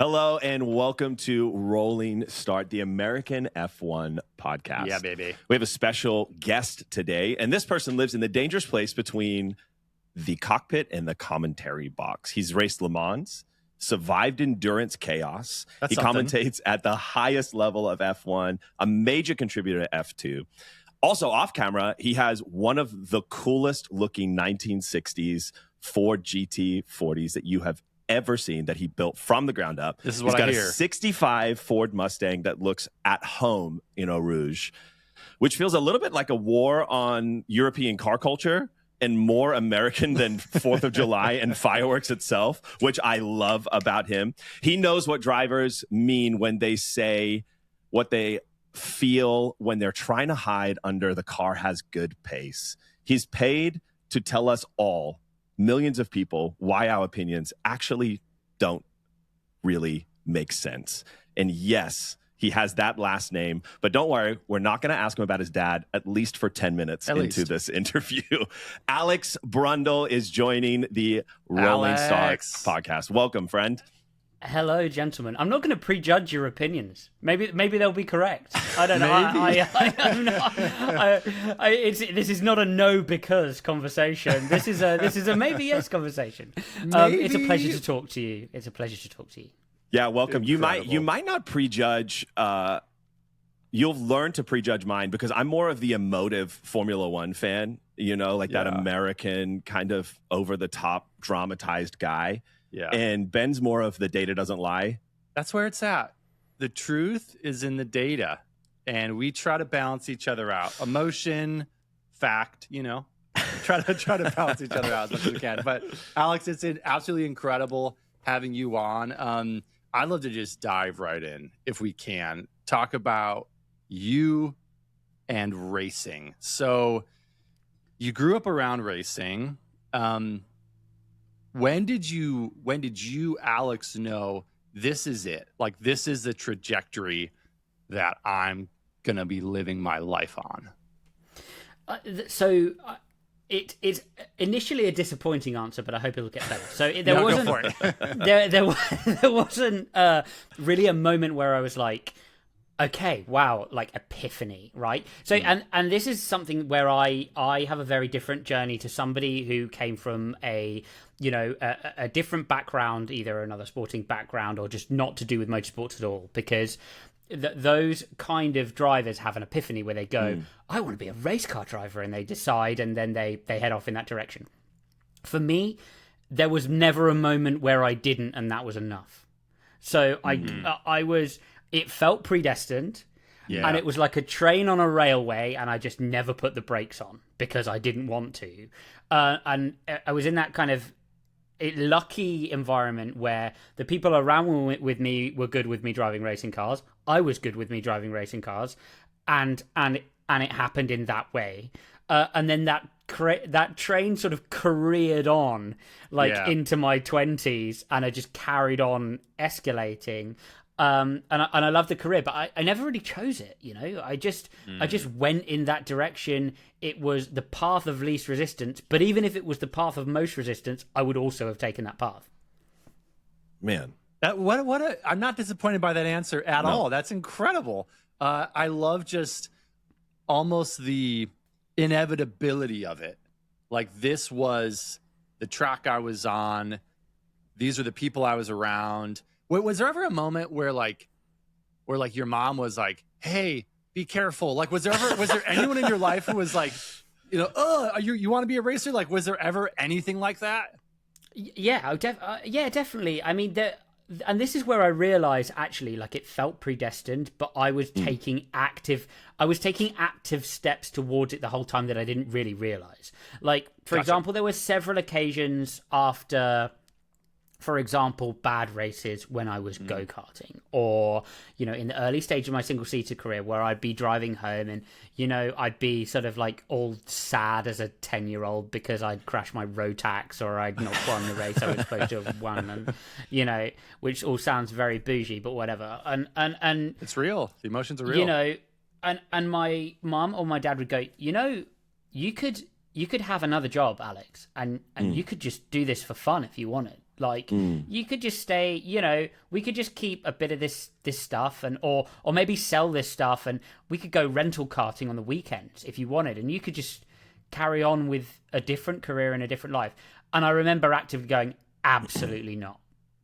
Hello and welcome to Rolling Start, the American F1 podcast. Yeah, baby. We have a special guest today, and this person lives in the dangerous place between the cockpit and the commentary box. He's raced Le Mans, survived endurance chaos. That's he something. commentates at the highest level of F1, a major contributor to F2. Also, off camera, he has one of the coolest looking 1960s Ford GT40s that you have ever seen, that he built from the ground up. This is what He's got I hear. a 65 Ford Mustang that looks at home in Eau Rouge, which feels a little bit like a war on European car culture and more American than 4th of July and fireworks itself, which I love about him. He knows what drivers mean when they say what they feel when they're trying to hide under the car has good pace. He's paid to tell us all, millions of people, why our opinions actually don't really make sense. And yes, he has that last name, but don't worry, we're not going to ask him about his dad, at least for 10 minutes into this interview. Alex Brundle is joining the Rolling Start podcast. Welcome, friend. Hello, gentlemen. I'm not going to prejudge your opinions. Maybe they'll be correct. I don't know. This is not a no because conversation. This is a maybe yes conversation. It's a pleasure to talk to you. Yeah, welcome. Incredible. You might not prejudge. You'll learn to prejudge mine because I'm more of the emotive Formula One fan. You know, like that American kind of over the top dramatized guy. Yeah. And Ben's more of the data doesn't lie. That's where it's at. The truth is in the data, and we try to balance each other out. Emotion, fact, try to balance each other out as much as we can. But Alex, it's absolutely incredible having you on. I'd love to just dive right in if we can. Talk about you and racing. So you grew up around racing. When did you, Alex, know this is it? Like, this is the trajectory that I'm going to be living my life on? It's initially a disappointing answer, but I hope it'll get better. So there wasn't really a moment where I was like, okay, wow, like epiphany, right? So, and this is something where I have a very different journey to somebody who came from a different background, either another sporting background or just not to do with motorsports at all, because those kind of drivers have an epiphany where they go, I want to be a race car driver, and they decide, and then they head off in that direction. For me, there was never a moment where I didn't, and that was enough. So it felt predestined, and it was like a train on a railway, and I just never put the brakes on because I didn't want to. And I was in that kind of lucky environment where the people around with me were good with me driving racing cars. I was good with me driving racing cars, and it happened in that way. And then that train sort of careered on into my 20s, and I just carried on escalating. And I love the career, but I never really chose it. I just went in that direction. It was the path of least resistance, but even if it was the path of most resistance, I would also have taken that path. Man, I'm not disappointed by that answer at all. That's incredible. I love just almost the inevitability of it. Like, this was the track I was on. These are the people I was around. Was there ever a moment where your mom was like, "Hey, be careful"? Like, was there anyone in your life who was like, you want to be a racer? Like, was there ever anything like that? Yeah, definitely. I mean, and this is where I realized actually, like, it felt predestined, but I was taking active steps towards it the whole time that I didn't really realize. Like, for example, there were several occasions after, for example, bad races when I was go-karting, or, in the early stage of my single-seater career where I'd be driving home and, I'd be sort of like all sad as a 10-year-old because I'd crashed my Rotax or I'd not won the race I was supposed to have won, and, which all sounds very bougie, but whatever. And it's real. The emotions are real. And my mom or my dad would go, you could have another job, Alex, and you could just do this for fun if you wanted. Like you could just stay, we could just keep a bit of this stuff or maybe sell this stuff, and we could go rental karting on the weekends if you wanted, and you could just carry on with a different career and a different life. And I remember actively going, absolutely not.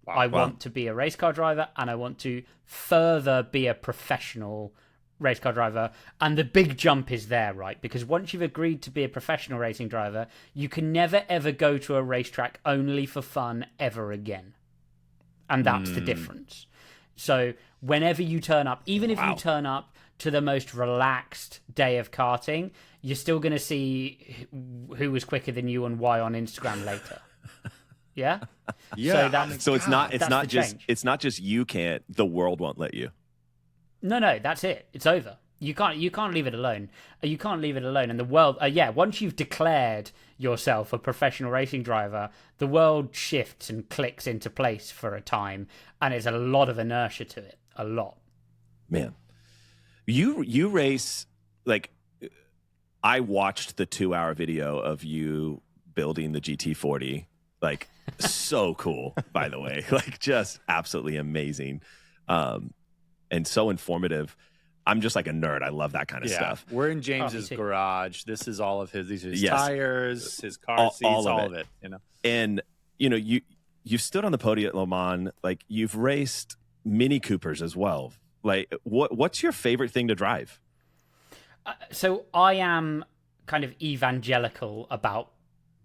Wow. I want to be a race car driver, and I want to further be a professional race car driver. And the big jump is there, right? Because once you've agreed to be a professional racing driver, you can never ever go to a racetrack only for fun ever again. And that's the difference. So whenever you turn up, even if you turn up to the most relaxed day of karting, you're still going to see who was quicker than you and why on Instagram later. Yeah. So it's not just you can't. The world won't let you. No, that's it. It's over. You can't leave it alone. You can't leave it alone. And the world, once you've declared yourself a professional racing driver, the world shifts and clicks into place for a time, and there's a lot of inertia to it. A lot. Man, you race like. I watched the 2-hour video of you building the GT40. Like, so cool, by the way. Like, just absolutely amazing. And so informative. I'm just like a nerd. I love that kind of stuff. We're in James's garage. This is all of his. These are his tires, his car seats, all of it. And you've stood on the podium at Le Mans. Like, you've raced Mini Coopers as well. Like, what's your favorite thing to drive? So I am kind of evangelical about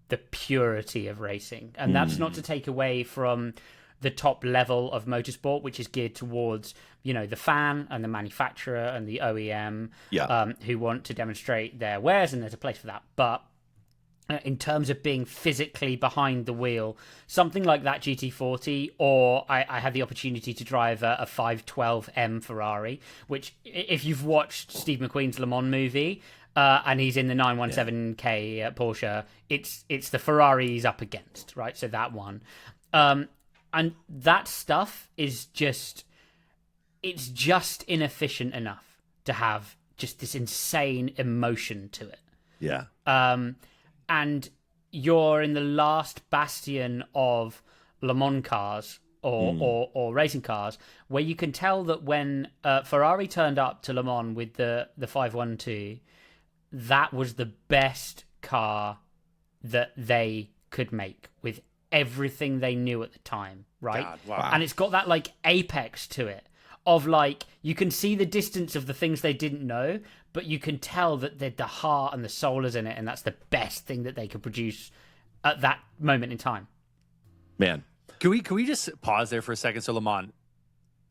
the purity of racing, and that's not to take away from the top level of motorsport, which is geared towards the fan and the manufacturer and the OEM who want to demonstrate their wares, and there's a place for that. But in terms of being physically behind the wheel, something like that GT40, or I had the opportunity to drive a 512M Ferrari, which if you've watched Steve McQueen's Le Mans movie, and he's in the 917K Porsche, it's the Ferrari he's up against, right? So that one. And that stuff is just inefficient enough to have just this insane emotion to it. Yeah. And you're in the last bastion of Le Mans cars or racing cars, where you can tell that when Ferrari turned up to Le Mans with the 512, that was the best car that they could make with everything they knew at the time, right? God, wow. And it's got that like apex to it of like, you can see the distance of the things they didn't know, but you can tell that the heart and the soul is in it, and that's the best thing that they could produce at that moment in time. Man. Can we just pause there for a second? So, Le Mans,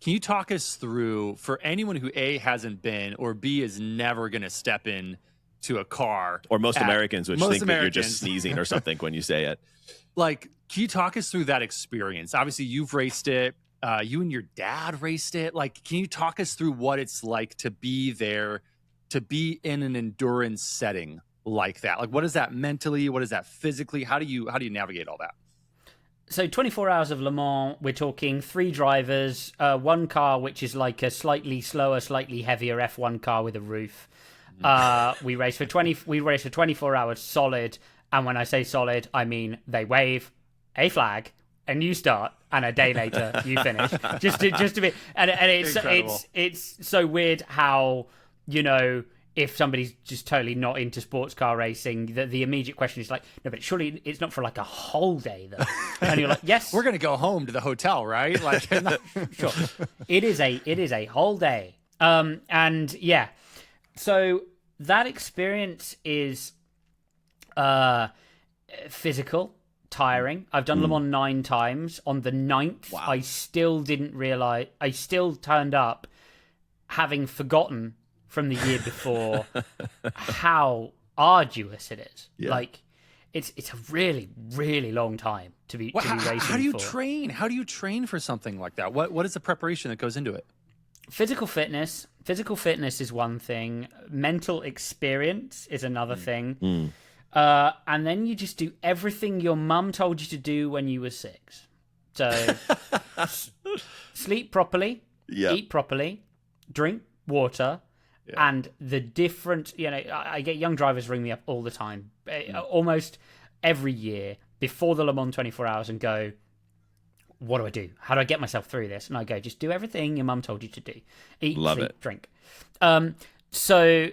can you talk us through, for anyone who A, hasn't been, or B, is never going to step in to a car, or most Americans would think that you're just sneezing or something when you say it. Like, can you talk us through that experience? Obviously, you've raced it. You and your dad raced it. Like, can you talk us through what it's like to be there, to be in an endurance setting like that? Like, what is that mentally? What is that physically? How do you navigate all that? So 24 hours of Le Mans, we're talking 3 drivers, one car which is like a slightly slower, slightly heavier F1 car with a roof. We race for 24 hours solid, and when I say solid, I mean they wave a flag and you start, and a day later you finish. just to be, and it's so weird how, if somebody's just totally not into sports car racing, the immediate question is like, no, but surely it's not for like a whole day though. And you're like, yes, we're gonna go home to the hotel, right? Like, sure, it is a whole day. And yeah, so that experience is physical, tiring. I've done Le Mans 9 times. On the 9th, wow. I still didn't realize. I still turned up having forgotten from the year before how arduous it is. Yeah. Like, it's a really, really long time to be racing. How do you train? How do you train for something like that? What is the preparation that goes into it? Physical fitness is one thing. Mental experience is another thing. And then you just do everything your mum told you to do when you were 6. So sleep properly, eat properly, drink water, and the different, I get young drivers ring me up all the time, almost every year before the Le Mans 24 hours, and go, what do I do? How do I get myself through this? And I go, just do everything your mum told you to do. Eat, sleep, drink. So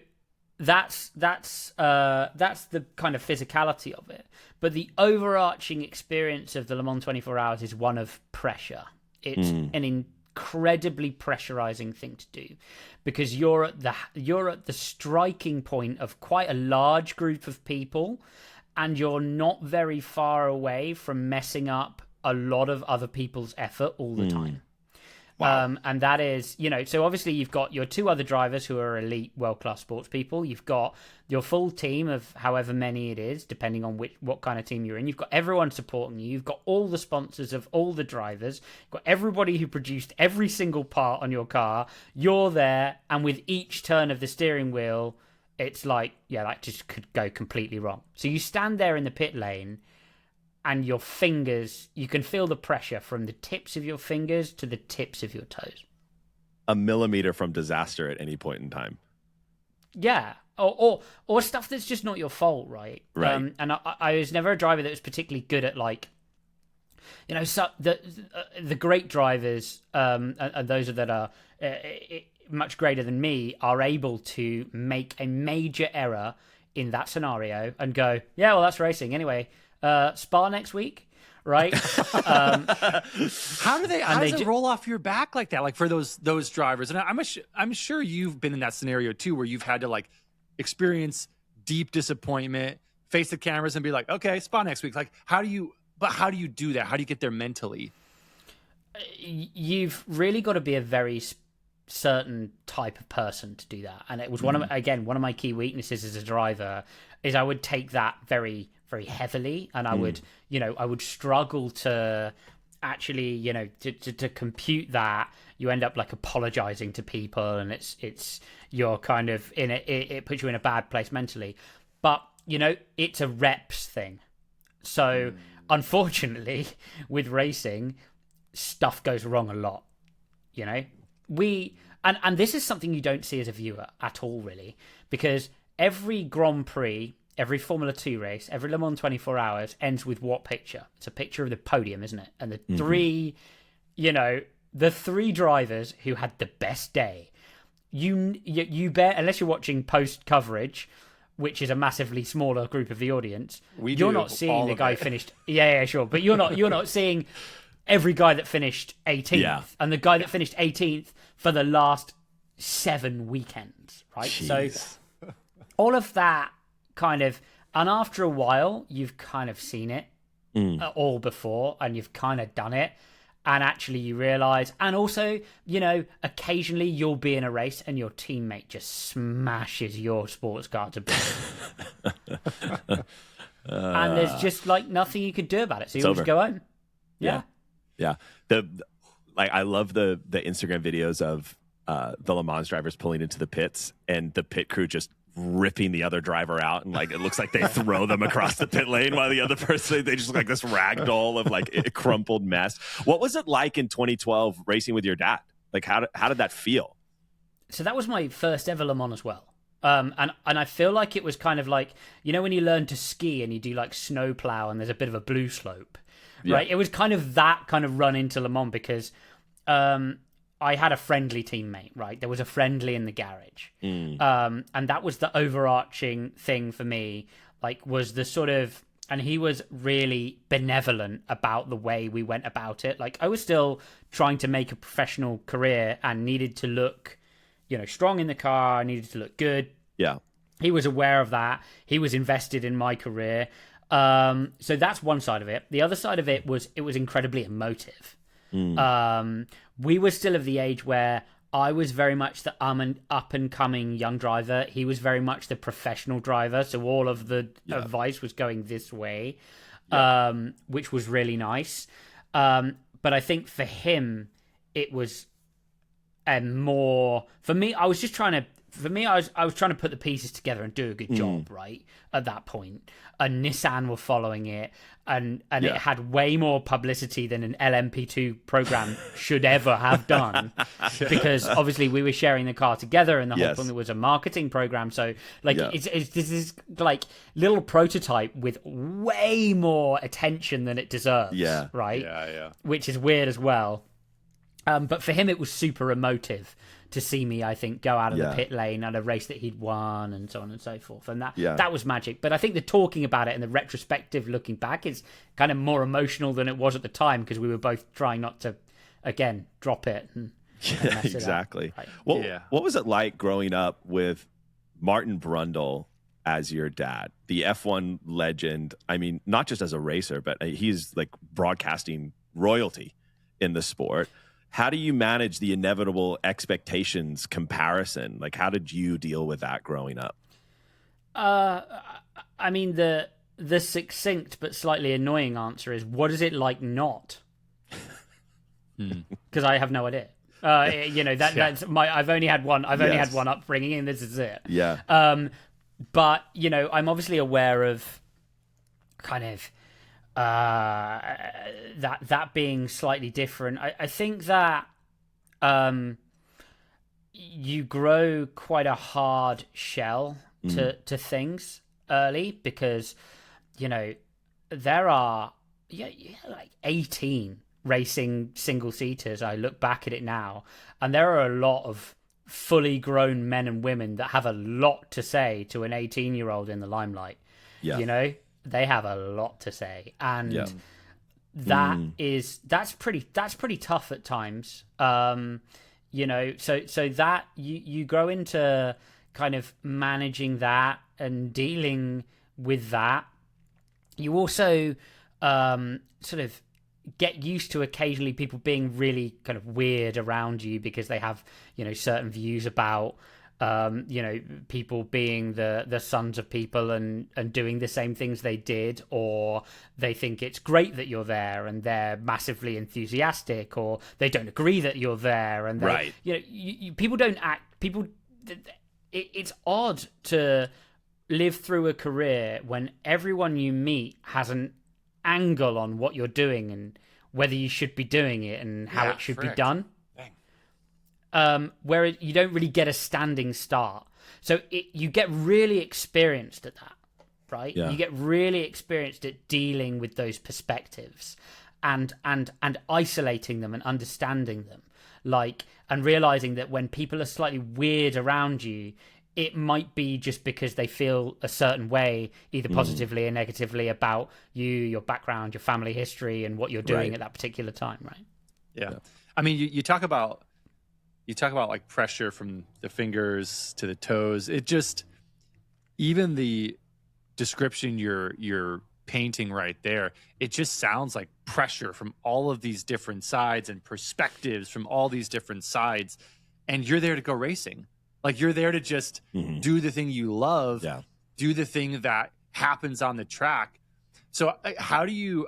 that's the kind of physicality of it. But the overarching experience of the Le Mans 24 Hours is one of pressure. It's an incredibly pressurizing thing to do, because you're at the striking point of quite a large group of people, and you're not very far away from messing up a lot of other people's effort all the time. Wow. And that is, so obviously you've got your two other drivers who are elite world-class sports people. You've got your full team of however many it is, depending on what kind of team you're in. You've got everyone supporting you. You've got all the sponsors of all the drivers. You've got everybody who produced every single part on your car. You're there, and with each turn of the steering wheel, it's like, that just could go completely wrong. So you stand there in the pit lane, and your fingers, you can feel the pressure from the tips of your fingers to the tips of your toes. A millimeter from disaster at any point in time. Yeah. Or stuff that's just not your fault, right? Right. And I was never a driver that was particularly good at, like, so the great drivers, and those that are much greater than me, are able to make a major error in that scenario and go, yeah, well, that's racing anyway. Spa next week, right? How does it roll off your back like that? Like for those drivers, and I'm sure you've been in that scenario too, where you've had to like experience deep disappointment, face the cameras, and be like, okay, Spa next week. Like, how do you do that? How do you get there mentally? You've really got to be a very certain type of person to do that, and it was one of my key weaknesses as a driver is I would take that very, very heavily, and I would struggle to actually, to compute that. You end up like apologizing to people, and it's you're kind of in it puts you in a bad place mentally. But it's a reps thing. So unfortunately, with racing, stuff goes wrong a lot. And this is something you don't see as a viewer at all, really, because every Grand Prix, every Formula 2 race, every Le Mans 24 Hours ends with what picture? It's a picture of the podium, isn't it? And the three drivers who had the best day. You bet, unless you're watching post coverage, which is a massively smaller group of the audience, you're not seeing the guy who finished. Yeah, sure, but you're not seeing every guy that finished 18th and the guy that finished 18th for the last 7 weekends, right? Jeez. So all of that kind of, and after a while, you've kind of seen it all before, and you've kind of done it, and actually you realize, and also, occasionally you'll be in a race and your teammate just smashes your sports car to bits. And there's just like nothing you could do about it, so you just go home. Yeah. I love the Instagram videos of the Le Mans drivers pulling into the pits and the pit crew just ripping the other driver out, and like it looks like they throw them across the pit lane while the other person, they just look like this rag doll of like a crumpled mess. What was it like in 2012 racing with your dad? Like how did that feel? So that was my first ever Le Mans as well. And I feel like it was kind of like, when you learn to ski and you do like snow plow and there's a bit of a blue slope, right? It was kind of that kind of run into Le Mans, because I had a friendly teammate, right? There was a friendly in the garage. And that was the overarching thing for me, like was the sort of, and he was really benevolent about the way we went about it. Like I was still trying to make a professional career and needed to look, strong in the car. I needed to look good. Yeah. He was aware of that. He was invested in my career. So that's one side of it. The other side of it was incredibly emotive. We were still of the age where I was very much the up and coming young driver. He was very much the professional driver. So all of the advice was going this way, which was really nice. But I think for him, it was more, for me, I was just trying to for me, I was trying to put the pieces together and do a good job, right? At that point, and Nissan were following it, and it had way more publicity than an LMP2 program should ever have done, because obviously we were sharing the car together, and the whole point was a marketing program. So like, it's this is like little prototype with way more attention than it deserves, right? Yeah. Which is weird as well. But for him, it was super emotive to see me, I think, go out of the pit lane at a race that he'd won and so on and so forth. And that was magic. But I think the talking about it and the retrospective looking back is kind of more emotional than it was at the time, because we were both trying not to, again, drop it. And mess it exactly. up. Right. Well, what was it like growing up with Martin Brundle as your dad, the F1 legend? I mean, not just as a racer, but he's like broadcasting royalty in the sport. How do you manage the inevitable expectations comparison? Like, how did you deal with that growing up? I mean, the succinct but slightly annoying answer is, what is it like not? Because I have no idea. That's my. I've only had one. I've only had one upbringing, and this is it. Yeah. But I'm obviously aware of kind of that being slightly different. I think that you grow quite a hard shell to things early, because there are like 18 racing single seaters. I look back at it now, and there are a lot of fully grown men and women that have a lot to say to an 18-year-old in the limelight. They have a lot to say, and that's pretty tough at times. So that you grow into kind of managing that and dealing with that. You also sort of get used to occasionally people being really kind of weird around you, because they have certain views about people being the sons of people and doing the same things they did, or they think it's great that you're there and they're massively enthusiastic, or they don't agree that you're there, and people don't act. It's odd to live through a career when everyone you meet has an angle on what you're doing and whether you should be doing it and how it should be done. Where you don't really get a standing start. So you get really experienced at that, right? Yeah. You get really experienced at dealing with those perspectives and isolating them and understanding them. And realizing that when people are slightly weird around you, it might be just because they feel a certain way, either positively or negatively, about you, your background, your family history, and what you're doing at that particular time, right? Yeah. I mean, you talk about like pressure from the fingers to the toes. It just, even the description you're painting right there, it just sounds like pressure from all of these different sides and perspectives from all these different sides. And you're there to go racing. Like, you're there to just do the thing you love, do the thing that happens on the track. So how do you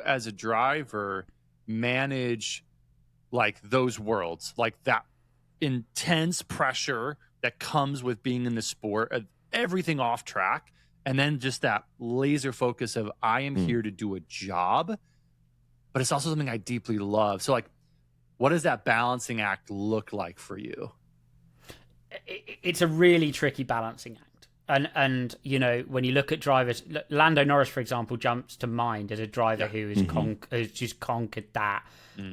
as a driver manage like those worlds, like that intense pressure that comes with being in the sport, everything off track, and then just that laser focus of, I am here to do a job, but it's also something I deeply love. So like, what does that balancing act look like for you? It's a really tricky balancing act. And when you look at drivers, Lando Norris, for example, jumps to mind as a driver who has just conquered that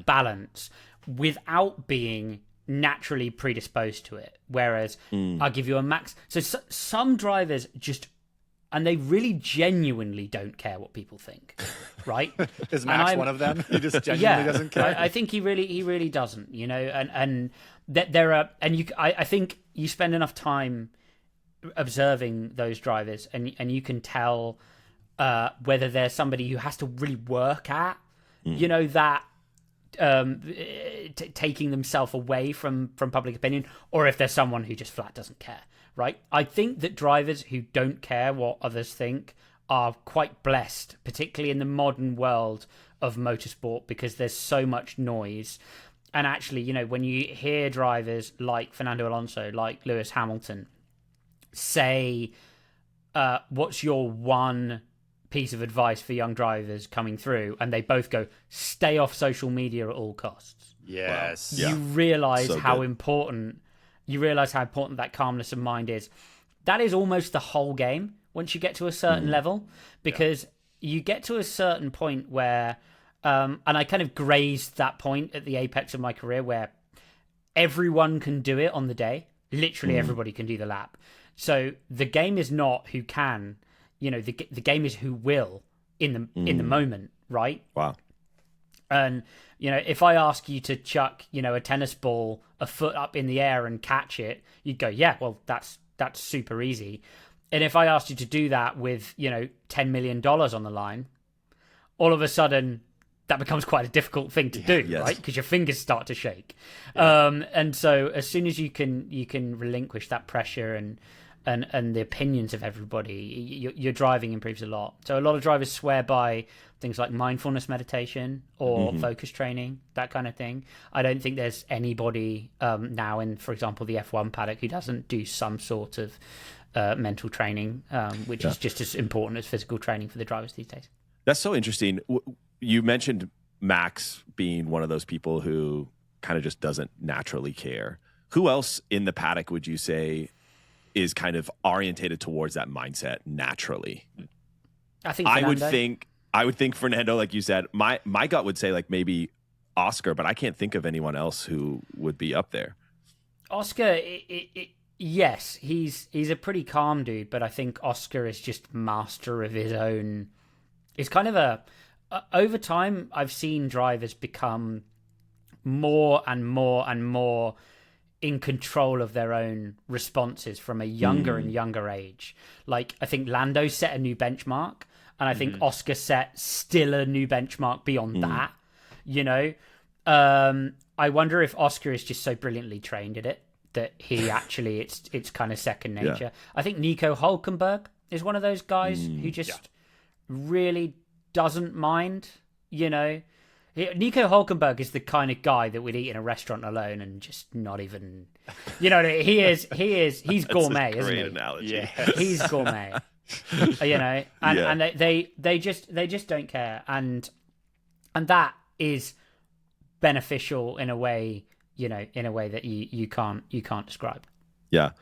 balance without being naturally predisposed to it. Whereas I'll give you a max. So some drivers just, and they really genuinely don't care what people think, right? Is Max one of them? He just genuinely doesn't care. I think he really doesn't. And that there are, and I think you spend enough time observing those drivers, and you can tell whether there's somebody who has to really work at, that taking themselves away from public opinion, or if there's someone who just flat doesn't care, right? I think that drivers who don't care what others think are quite blessed, particularly in the modern world of motorsport, because there's so much noise. And actually, you know, when you hear drivers like Fernando Alonso, like Lewis Hamilton, say, what's your one piece of advice for young drivers coming through? And they both go, stay off social media at all costs. Yes. You realize how important that calmness of mind is. That is almost the whole game once you get to a certain level, because you get to a certain point where, and I kind of grazed that point at the apex of my career where everyone can do it on the day. Literally everybody can do the lap. So the game is not who can, you know, the game is who will in the moment, right? Wow. And, you know, if I ask you to chuck, you know, a tennis ball a foot up in the air and catch it, you'd go, yeah, well, that's super easy. And if I asked you to do that with, you know, $10 million on the line, all of a sudden that becomes quite a difficult thing to do, right? Because your fingers start to shake. And so as soon as you can relinquish that pressure and the opinions of everybody, your driving improves a lot. So a lot of drivers swear by things like mindfulness meditation or focus training, that kind of thing. I don't think there's anybody now in, for example, the F1 paddock who doesn't do some sort of mental training, which is just as important as physical training for the drivers these days. That's so interesting. You mentioned Max being one of those people who kind of just doesn't naturally care. Who else in the paddock would you say is kind of orientated towards that mindset naturally? I think Fernando. I would think Fernando, like you said. My gut would say like maybe Oscar, but I can't think of anyone else who would be up there. Oscar, yes, he's a pretty calm dude, but I think Oscar is just master of his own. It's kind of over time, I've seen drivers become more and more and more in control of their own responses from a younger and younger age. Like, I think Lando set a new benchmark, and I think Oscar set still a new benchmark beyond that, you know? I wonder if Oscar is just so brilliantly trained at it that he actually, it's kind of second nature. Yeah. I think Nico Hülkenberg is one of those guys who just really doesn't mind, you know? Nico Hülkenberg is the kind of guy that would eat in a restaurant alone and just not even, you know, he's gourmet, isn't he? Analogy. Yes. He's gourmet, you know, and they just don't care, and that is beneficial in a way, you know, in a way that you can't describe. Yeah.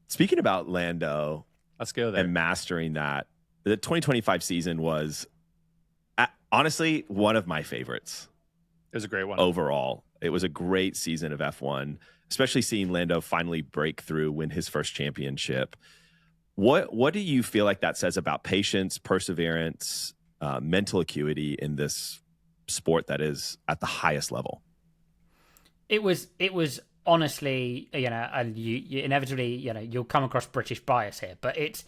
Speaking about Lando, let's go there. And mastering that, the 2025 season was honestly one of my favorites. It was a great one. Overall, it was a great season of F1, especially seeing Lando finally break through, win his first championship. What do you feel like that says about patience, perseverance, mental acuity in this sport that is at the highest level? It was honestly, you know, and you inevitably, you know, you'll come across British bias here, but it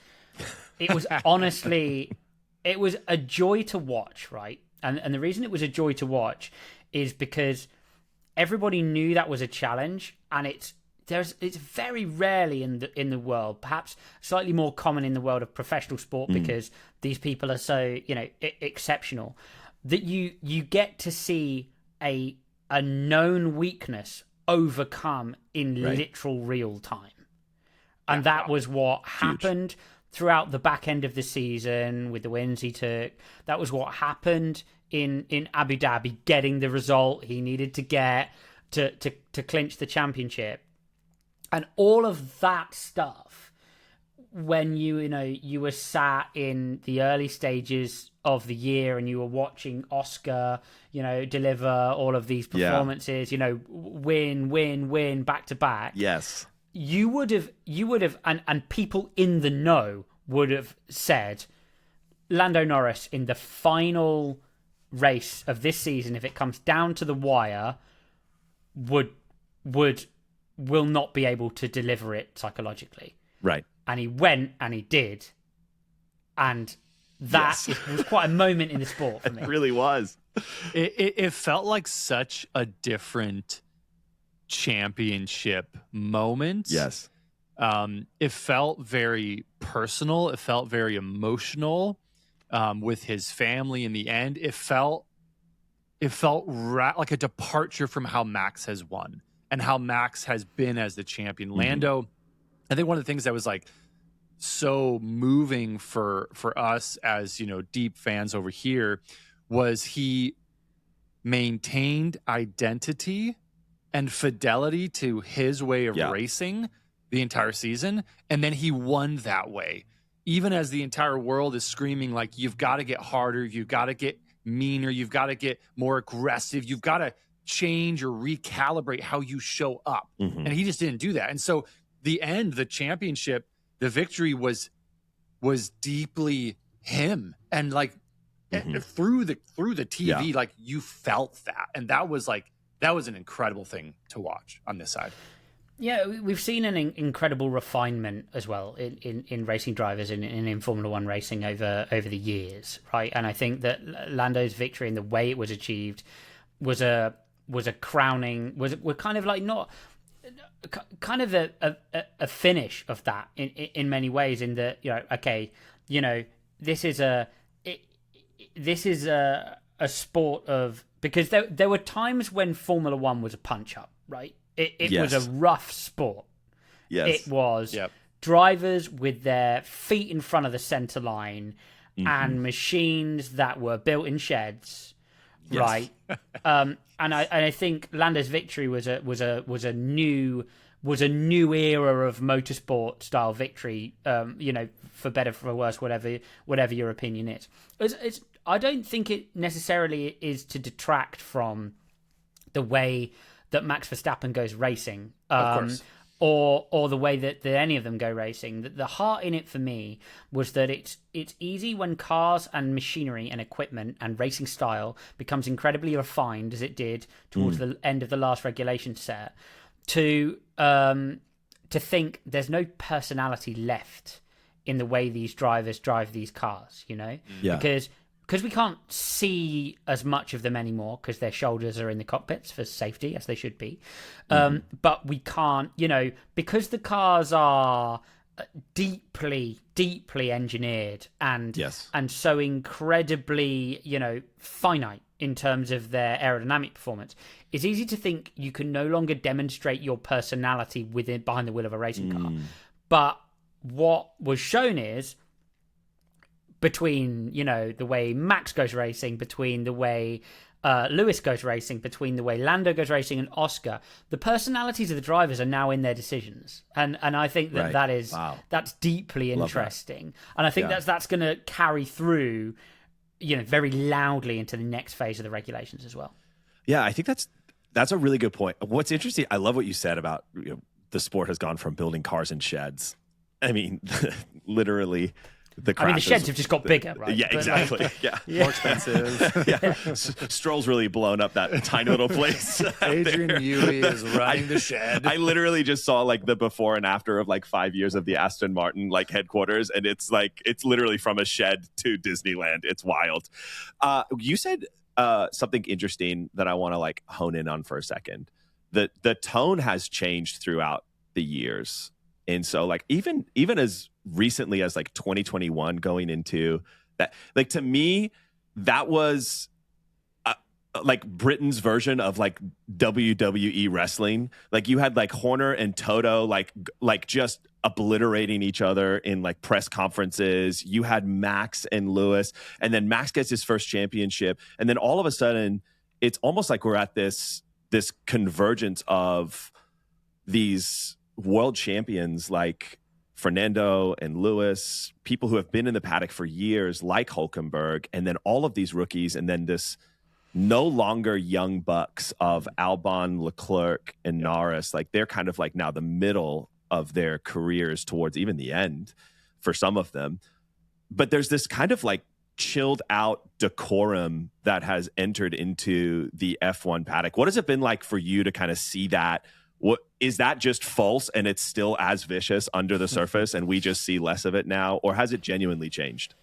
was honestly, it was a joy to watch, right? And the reason it was a joy to watch is because everybody knew that was a challenge, and it's very rarely in the world, perhaps slightly more common in the world of professional sport because these people are so, you know, exceptional, that you get to see a known weakness overcome in literal real time. And that was what happened throughout the back end of the season with the wins he took. That was what happened in Abu Dhabi, getting the result he needed to get to clinch the championship. And all of that stuff, when you were sat in the early stages of the year and you were watching Oscar, you know, deliver all of these performances, you know, win back to back. Yes. You would have, and people in the know would have said, Lando Norris in the final race of this season, if it comes down to the wire, will not be able to deliver it psychologically. Right. And he went and he did. And that was quite a moment in the sport for me. It really was. It felt like such a different championship moment. Yes. It felt very personal. It felt very emotional with his family in the end. It felt it felt like a departure from how Max has won and how Max has been as the champion. Lando, I think one of the things that was like so moving for us as, deep fans over here was he maintained identity and fidelity to his way of racing the entire season. And then he won that way. Even as the entire world is screaming, like, you've got to get harder, you've got to get meaner, you've got to get more aggressive, you've got to change or recalibrate how you show up. And he just didn't do that. And so the championship, the victory was deeply him. And like through the TV, like you felt that. And that was an incredible thing to watch on this side. Yeah, we've seen an incredible refinement as well in racing drivers in Formula One racing over the years, right? And I think that Lando's victory and the way it was achieved was a crowning, was kind of like not kind of a finish of that in many ways. In that, this is a sport of, because there were times when Formula One was a punch up, right? It was a rough sport. Yes. It was drivers with their feet in front of the center line and machines that were built in sheds, right? And I think Lando's victory was a new era of motorsport style victory. For better, for worse, whatever your opinion is. I don't think it necessarily is to detract from the way that Max Verstappen goes racing, of course, or the way that any of them go racing. The heart in it for me was that it's easy when cars and machinery and equipment and racing style becomes incredibly refined, as it did towards the end of the last regulation set, to think there's no personality left in the way these drivers drive these cars, because we can't see as much of them anymore because their shoulders are in the cockpits for safety, as they should be. But we can't, because the cars are deeply, deeply engineered and so incredibly, finite in terms of their aerodynamic performance. It's easy to think you can no longer demonstrate your personality behind the wheel of a racing car. But what was shown is, between the way Max goes racing, between the way Lewis goes racing, between the way Lando goes racing, and Oscar, the personalities of the drivers are now in their decisions, and I think that's deeply interesting, and I think that's going to carry through, very loudly into the next phase of the regulations as well. Yeah, I think that's a really good point. What's interesting, I love what you said about the sport has gone from building cars in sheds. I mean, literally. The sheds have just got bigger, right? Yeah, exactly. More expensive. Stroll's really blown up that tiny little place. Adrian Newey is running the shed. I literally just saw the before and after of 5 years of the Aston Martin headquarters, and it's literally from a shed to Disneyland. It's wild. You said something interesting that I want to hone in on for a second. The tone has changed throughout the years. And so even as recently as 2021 going into that, to me, that was Britain's version of WWE wrestling. You had Horner and Toto just obliterating each other in press conferences. You had Max and Lewis, and then Max gets his first championship, and then all of a sudden it's almost like we're at this convergence of these world champions like Fernando and Lewis, people who have been in the paddock for years, like Hülkenberg, and then all of these rookies, and then this no longer young bucks of Albon, Leclerc, and Norris. They're kind of now the middle of their careers towards even the end for some of them. But there's this kind of chilled out decorum that has entered into the F1 paddock. What has it been like for you to kind of see that? What is that just false and it's still as vicious under the surface and we just see less of it now, or has it genuinely changed?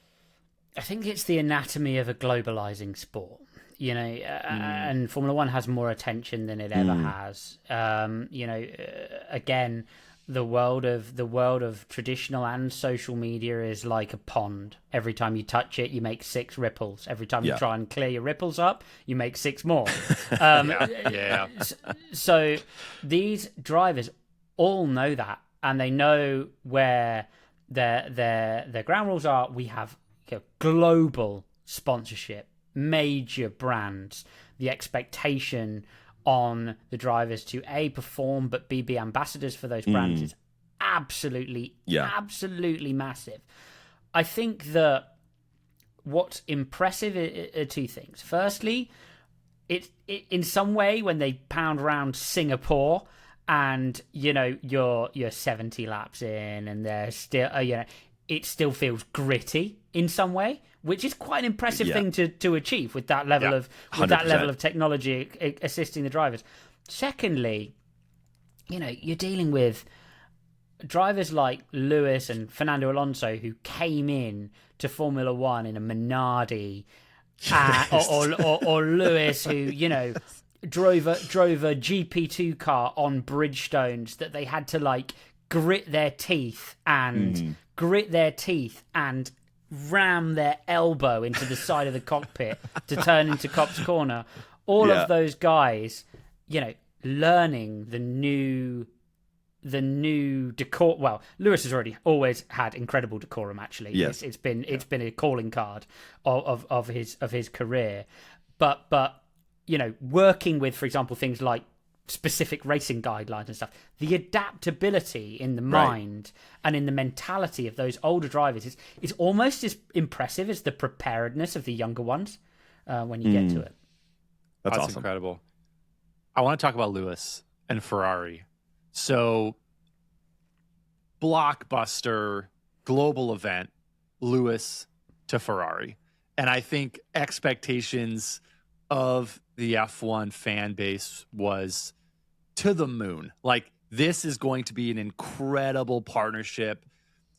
I think it's the anatomy of a globalizing sport, and Formula One has more attention than it ever has. Again, the world of traditional and social media is like a pond. Every time you touch it, you make 6 ripples. Every time you try and clear your ripples up, you make 6 more. So these drivers all know that, and they know where their ground rules are. We have global sponsorship, major brands, the expectation on the drivers to A, perform, but B, be ambassadors for those brands is absolutely massive. I think that what's impressive are 2 things. Firstly, it in some way when they pound around Singapore and you're 70 laps in and they're still it still feels gritty in some way, which is quite an impressive thing to achieve with that level of 100%. Technology assisting the drivers. Secondly, you're dealing with drivers like Lewis and Fernando Alonso who came in to Formula One in a Minardi, or Lewis who drove a GP2 car on Bridgestones that they had to grit their teeth and ram their elbow into the side of the cockpit to turn into Cop's Corner. All of those guys, learning the new decor. Well, Lewis has always had incredible decorum. Actually, yes, it's been a calling card of his career. But working with, for example, things like specific racing guidelines and stuff, the adaptability in the mind and in the mentality of those older drivers is almost as impressive as the preparedness of the younger ones when you get to it. That's awesome. Incredible. I want to talk about Lewis and Ferrari. So, blockbuster global event, Lewis to Ferrari. And I think expectations of the F1 fan base was to the moon. This is going to be an incredible partnership.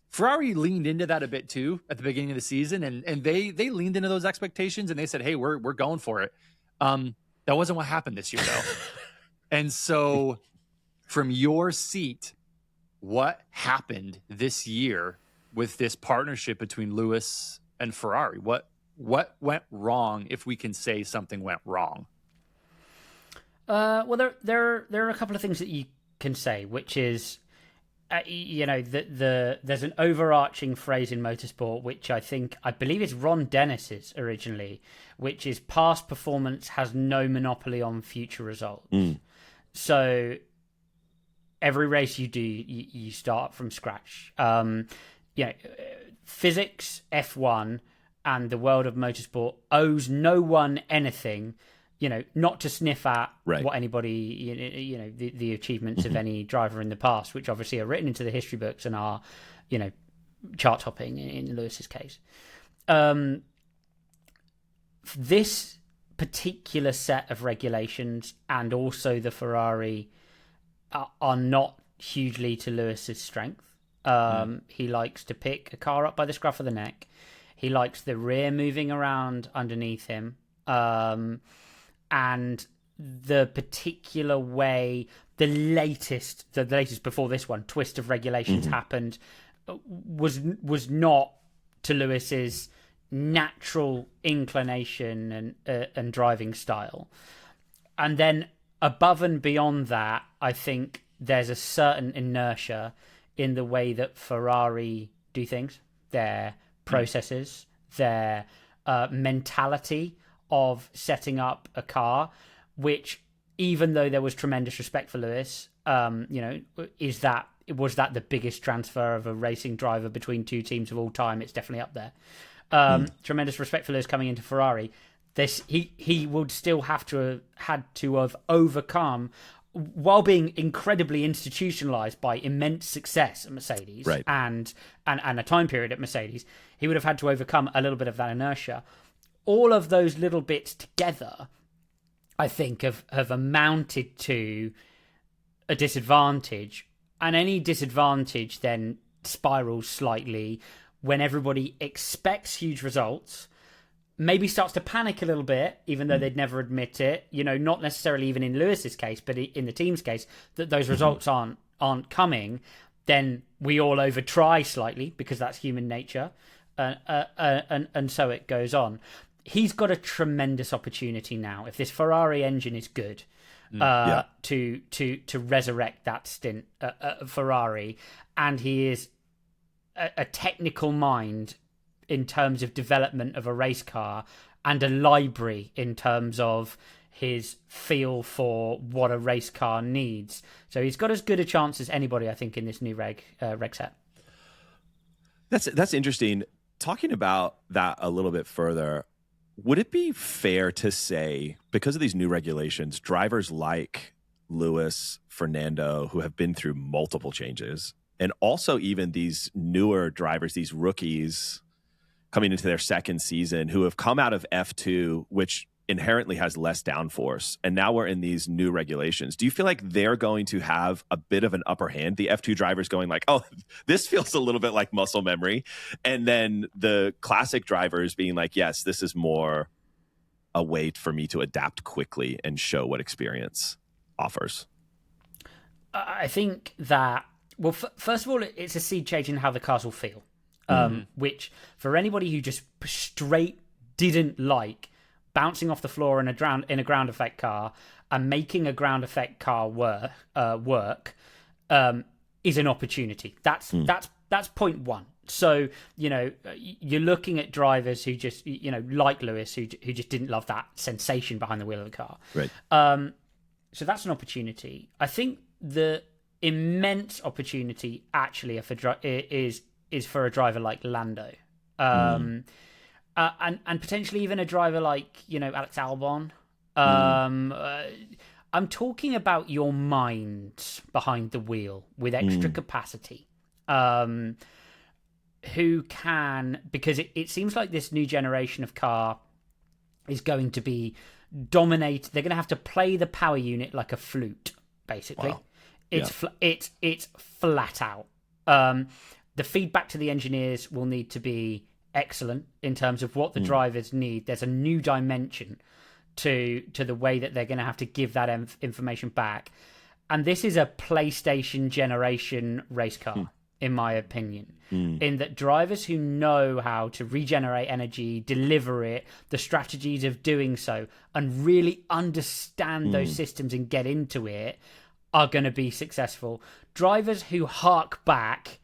Ferrari leaned into that a bit too at the beginning of the season, and they leaned into those expectations and they said, hey, we're going for it. That wasn't what happened this year though. And so from your seat, what happened this year with this partnership between Lewis and Ferrari? What went wrong, if we can say something went wrong? Well, there are a couple of things that you can say, which is, there's an overarching phrase in motorsport, which I believe is Ron Dennis's originally, which is past performance has no monopoly on future results. So every race you do, you start from scratch. Physics, F1, and the world of motorsport owes no one anything, not to sniff at what anybody, the achievements of any driver in the past, which obviously are written into the history books and are, chart topping in Lewis's case. This particular set of regulations and also the Ferrari are not hugely to Lewis's strength. He likes to pick a car up by the scruff of the neck. He likes the rear moving around underneath him. And the particular way the latest before this one twist of regulations happened was not to Lewis's natural inclination and driving style. And then above and beyond that, I think there's a certain inertia in the way that Ferrari do things, their processes, their mentality of setting up a car, which, even though there was tremendous respect for Lewis, was that the biggest transfer of a racing driver between two teams of all time? It's definitely up there. Tremendous respect for Lewis coming into Ferrari. He would still have overcome, while being incredibly institutionalized by immense success at Mercedes and a time period at Mercedes, he would have had to overcome a little bit of that inertia. All of those little bits together, I think, have amounted to a disadvantage. And any disadvantage then spirals slightly when everybody expects huge results, maybe starts to panic a little bit, even though they'd never admit it. Not necessarily even in Lewis's case, but in the team's case, that those results aren't coming. Then we all over try slightly because that's human nature, and so it goes on. He's got a tremendous opportunity now if this Ferrari engine is good. To resurrect that stint at Ferrari, and he is a technical mind in terms of development of a race car and a library in terms of his feel for what a race car needs. So he's got as good a chance as anybody, I think, in this new reg set. That's interesting. Talking about that a little bit further, would it be fair to say, because of these new regulations, drivers like Lewis, Fernando, who have been through multiple changes, and also even these newer drivers, these rookies coming into their second season who have come out of F2, which inherently has less downforce, and now we're in these new regulations. Do you feel like they're going to have a bit of an upper hand? The F2 drivers going like, oh, this feels a little bit like muscle memory. And then the classic drivers being like, yes, this is more a way for me to adapt quickly and show what experience offers. I think that, well, first of all, it's a sea change in how the cars will feel, which for anybody who just straight didn't like bouncing off the floor in a ground effect car and making a ground effect car work is an opportunity. That's point one. So you're looking at drivers who just like Lewis who just didn't love that sensation behind the wheel of the car. Right. So that's an opportunity. I think the immense opportunity actually is for a driver like Lando. And potentially even a driver like, Alex Albon. I'm talking about your mind behind the wheel with extra capacity. Who can, because it seems like this new generation of car is going to be dominate. They're going to have to play the power unit like a flute, basically. Wow. It's flat out. The feedback to the engineers will need to be excellent in terms of what the drivers need. There's a new dimension to the way that they're going to have to give that information back. And this is a PlayStation generation race car, in my opinion, in that drivers who know how to regenerate energy, deliver it, the strategies of doing so, and really understand those systems and get into it are going to be successful. Drivers who hark back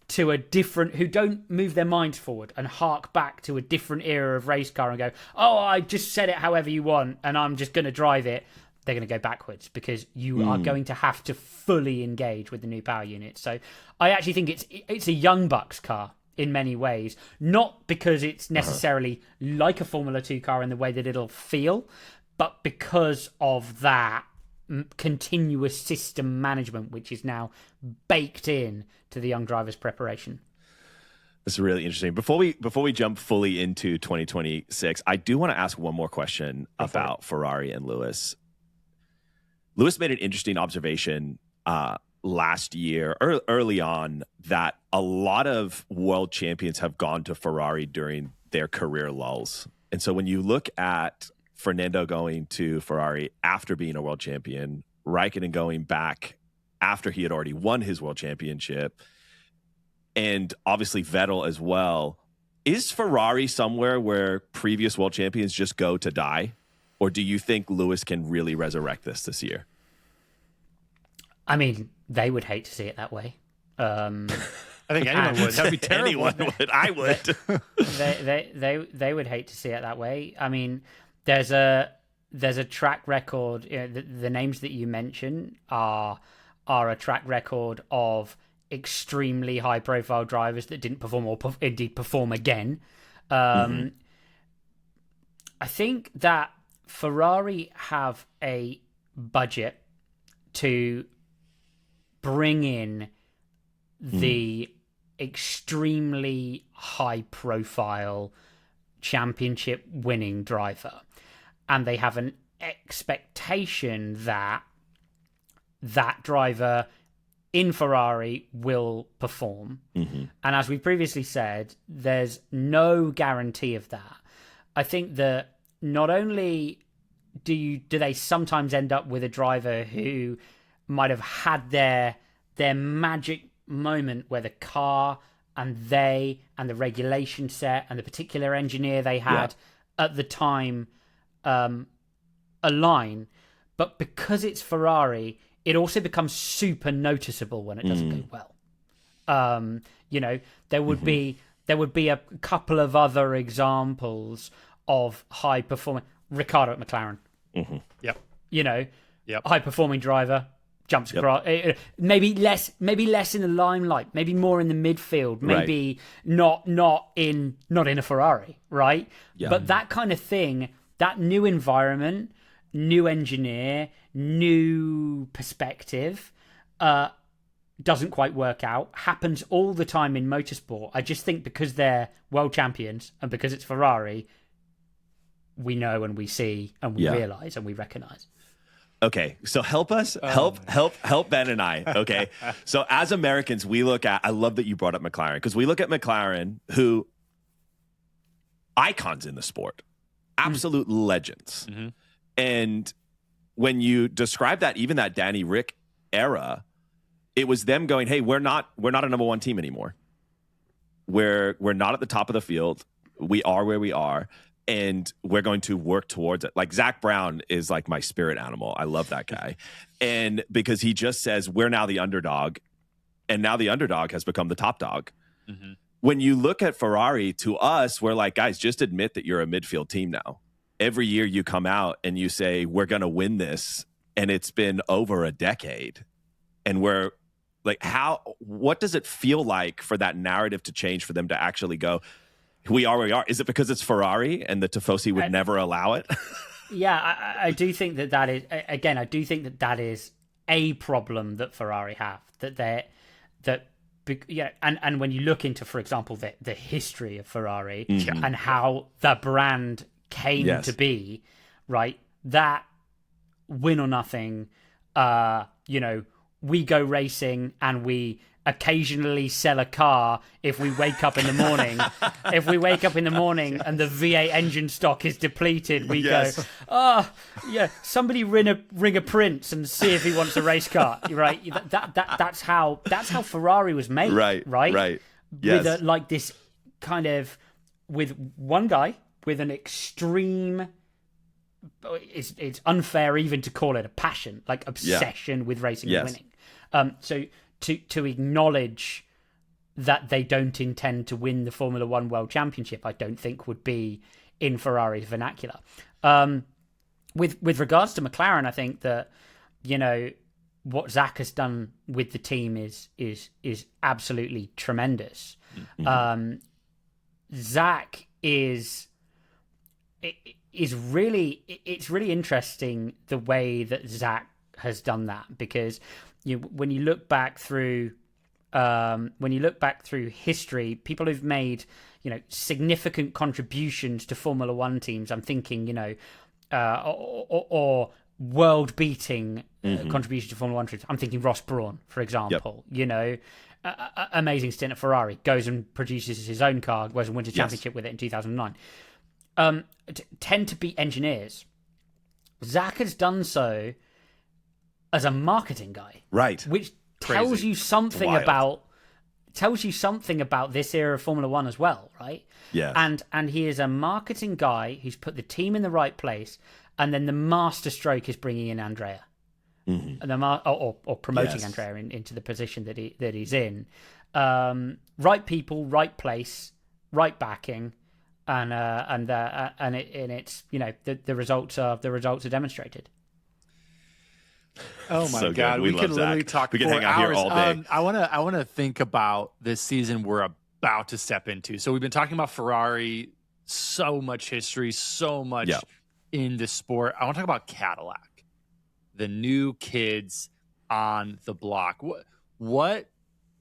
to who don't move their minds forward and hark back to a different era of race car and go, oh, I just set it however you want and I'm just going to drive it, they're going to go backwards because you are going to have to fully engage with the new power unit. So I actually think it's a young bucks car in many ways, not because it's necessarily like a Formula 2 car in the way that it'll feel, but because of that continuous system management, which is now baked in to the young driver's preparation. This is really interesting. Before we jump fully into 2026, I do want to ask one more question about Ferrari and Lewis. Lewis made an interesting observation last year, early on, that a lot of world champions have gone to Ferrari during their career lulls. And so when you look at Fernando going to Ferrari after being a world champion, Raikkonen going back after he had already won his world championship, and obviously Vettel as well. Is Ferrari somewhere where previous world champions just go to die? Or do you think Lewis can really resurrect this year? I mean, They would hate to see it that way. I think anyone would. That'd be terrible. Anyone would. I would. They would hate to see it that way. I mean, there's a track record. The names that you mention are a track record of extremely high profile drivers that didn't perform or indeed perform again. I think that Ferrari have a budget to bring in the extremely high profile championship winning driver, and they have an expectation that that driver in Ferrari will perform. And as we previously said, there's no guarantee of that. I think that not only do they sometimes end up with a driver who might have had their magic moment where the car and they and the regulation set and the particular engineer they had at the time align, but because it's Ferrari, it also becomes super noticeable when it doesn't go well. There would be a couple of other examples of high performing Ricciardo at McLaren. Mm-hmm. Yep. High performing driver jumps across. Maybe less in the limelight. Maybe more in the midfield. Maybe not in a Ferrari, right? Yeah. But that kind of thing, that new environment, new engineer, new perspective, doesn't quite work out. Happens all the time in motorsport. I just think because they're world champions and because it's Ferrari, we know and we see and we realize and we recognize. Okay, so help Ben and I. Okay, so as Americans, we look at. I love that you brought up McLaren because we look at McLaren, who icons in the sport, absolute legends, and when you describe that, even that Danny Rick era, it was them going, "Hey, we're not a number one team anymore. We're not at the top of the field. We are where we are." And we're going to work towards it. Like Zach Brown is like my spirit animal. I love that guy. And because he just says, we're now the underdog. And now the underdog has become the top dog. Mm-hmm. When you look at Ferrari, to us, we're like, guys, just admit that you're a midfield team now. Every year you come out and you say, we're going to win this. And it's been over a decade. And we're like, what does it feel like for that narrative to change, for them to actually go, we are where we are? Is it because it's Ferrari and the Tifosi would never allow it? Yeah, I do think that is, again, I do think that is a problem that Ferrari have, and when you look into, for example, the history of Ferrari and how the brand came to be, right, that win or nothing, we go racing and we occasionally sell a car if we wake up in the morning. If we wake up in the morning and the V8 engine stock is depleted, we go, somebody ring a prince and see if he wants a race car, right? That's how Ferrari was made, right? Yes. With this kind of, with one guy with an extreme, it's unfair even to call it a passion, like obsession with racing and winning. So to acknowledge that they don't intend to win the Formula One World Championship, I don't think would be in Ferrari's vernacular. With regards to McLaren, I think that what Zach has done with the team is absolutely tremendous. Mm-hmm. Zach is really interesting the way that Zach has done that, because when you look back through history, people who've made significant contributions to Formula One teams. I'm thinking or world-beating contribution to Formula One teams. I'm thinking Ross Brawn, for example. Yep. Amazing stint at Ferrari, goes and produces his own car, goes and wins a championship with it in 2009. Tend to be engineers. Zach has done so as a marketing guy, right? Which tells you something about this era of Formula One as well, right? Yeah. And he is a marketing guy who's put the team in the right place, and then the master stroke is bringing in Andrea, and or promoting Andrea into the position that he's in. Right people, right place, right backing, and it's the results are demonstrated. Oh my so God, we could literally talk for hang out hours. Here all day. I want to think about this season we're about to step into. So we've been talking about Ferrari, so much history, so much in the sport. I want to talk about Cadillac, the new kids on the block. What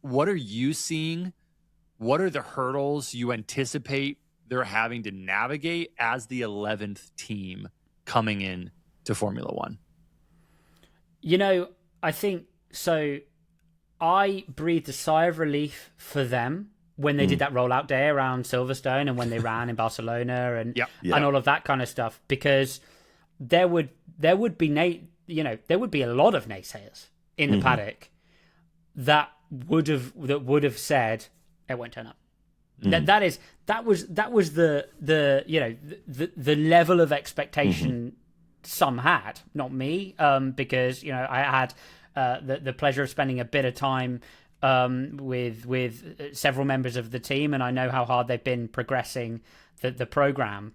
are you seeing? What are the hurdles you anticipate they're having to navigate as the 11th team coming in to Formula One? I think so. I breathed a sigh of relief for them when they did that rollout day around Silverstone and when they ran in Barcelona and all of that kind of stuff, because there would be a lot of naysayers in the paddock that would have said it won't turn up. That was the level of expectation some had, not me, because I had the pleasure of spending a bit of time with several members of the team, and I know how hard they've been progressing the program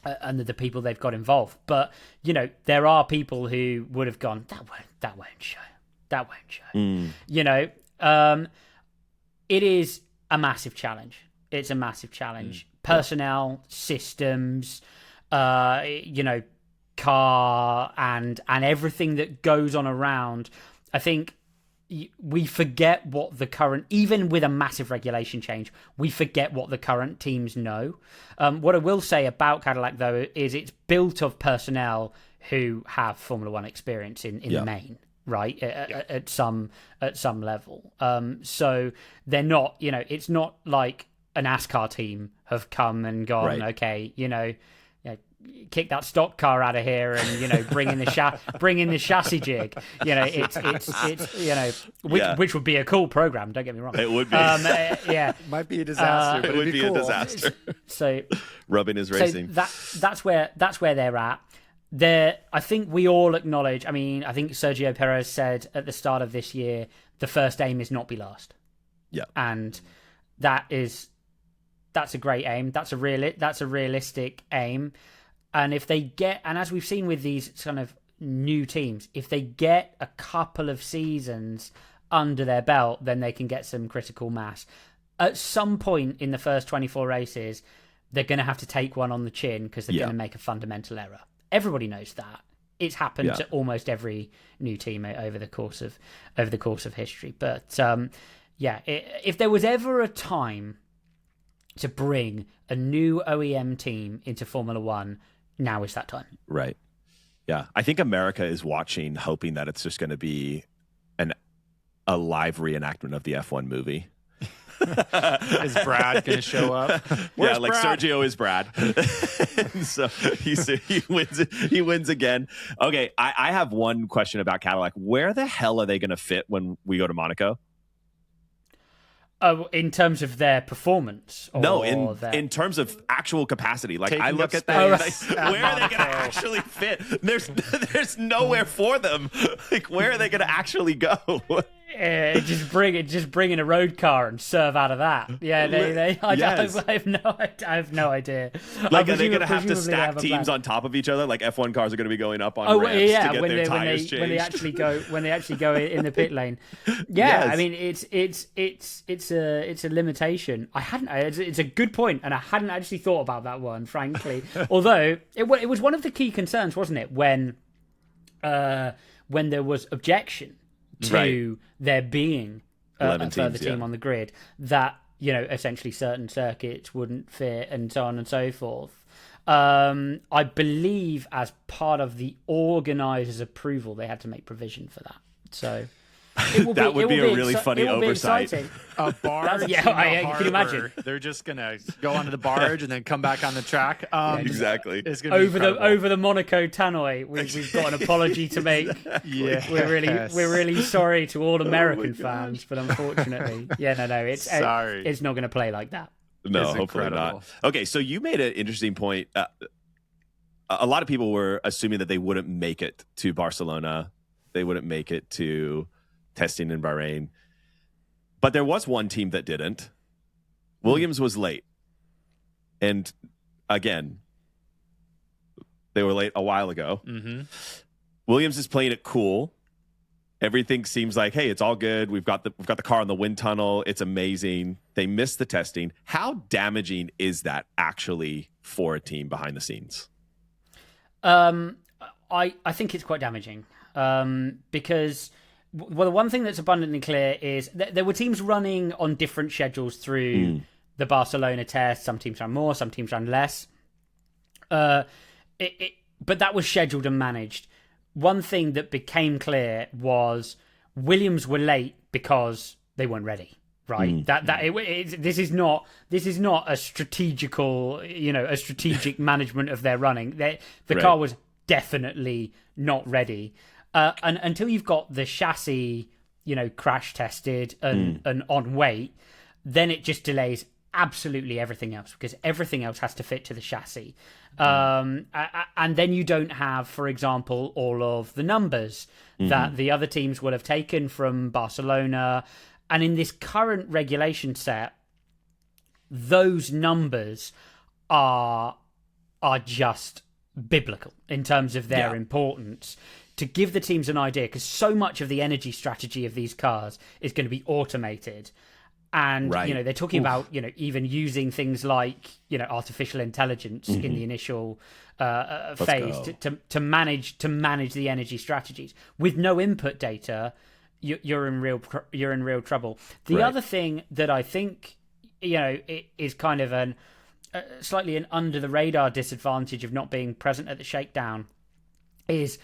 and the people they've got involved. But there are people who would have gone, that won't show. It is a massive challenge. It's a massive challenge. Personnel, systems, car, and everything that goes on around. I think we forget what the current, even with a massive regulation change, we forget what the current teams know. What I will say about Cadillac, though, is it's built of personnel who have Formula One experience in the main, right? At some level. So they're not, it's not like a NASCAR team have come and gone, okay, kick that stock car out of here and bring in the chassis jig. Which would be a cool program. Don't get me wrong. It would be. Might be a disaster. But it would be cool. a disaster. So rubbing is racing. That's where they're at. I think we all acknowledge. I mean, I think Sergio Perez said at the start of this year, the first aim is not be last. Yeah, and that's a great aim. That's a realistic aim. And if they get, and as we've seen with these kind of new teams, if they get a couple of seasons under their belt, then they can get some critical mass. At some point in the first 24 races, they're going to have to take one on the chin because they're going to make a fundamental error. Everybody knows that. It's happened to almost every new team over the course of history. But if there was ever a time to bring a new OEM team into Formula One, now is that time. Right. Yeah. I think America is watching, hoping that it's just going to be a live reenactment of the F1 movie. Is Brad going to show up? Where's Brad? Sergio is Brad. So he wins again. Okay. I have one question about Cadillac. Where the hell are they going to fit when we go to Monaco? Oh, in terms of their performance? No, in terms of actual capacity. Like, I look at that, where are they going to actually fit? There's nowhere for them. Like, where are they going to actually go? Just bring in a road car and serve out of that. Yeah, I have no idea. Like, are they going to have to stack teams on top of each other? Like, F1 cars are going to be going up on ramps to get their tires changed. When they actually go in the pit lane. Yeah, yes. I mean, it's a limitation. It's a good point, and I hadn't actually thought about that one, frankly. Although it was one of the key concerns, wasn't it, when there was objection to there being a further team on the grid, that essentially certain circuits wouldn't fit and so on and so forth. I believe as part of the organisers' approval, they had to make provision for that. So that would be a really funny oversight. A barge. Can you imagine? They're just gonna go onto the barge and then come back on the track. Exactly. It's gonna be over the Monaco tannoy. We've got an apology to make. Yeah, we're really sorry to all American fans, but unfortunately, it's not going to play like that. No, hopefully not. Okay, so you made an interesting point. A lot of people were assuming that they wouldn't make it to Barcelona. They wouldn't make it to testing in Bahrain. But there was one team that didn't. Williams was late. And again, they were late a while ago. Mm-hmm. Williams is playing it cool. Everything seems like, hey, it's all good. We've got the car in the wind tunnel. It's amazing. They missed the testing. How damaging is that actually for a team behind the scenes? I think it's quite damaging because the one thing that's abundantly clear is that there were teams running on different schedules through the Barcelona test. Some teams ran more, some teams ran less. But that was scheduled and managed. One thing that became clear was Williams were late because they weren't ready. right? This is not a strategical, a strategic management of their running. The car was definitely not ready, and until you've got the chassis, crash tested and on weight, then it just delays absolutely everything else, because everything else has to fit to the chassis. And then you don't have, for example, all of the numbers that the other teams will have taken from Barcelona. And in this current regulation set, those numbers are just biblical in terms of their importance, to give the teams an idea, because so much of the energy strategy of these cars is going to be automated. And, they're talking about, even using things like, artificial intelligence in the initial phase to manage the energy strategies. With no input data, you're in real trouble. The other thing that I think, it is kind of slightly an under the radar disadvantage of not being present at the shakedown is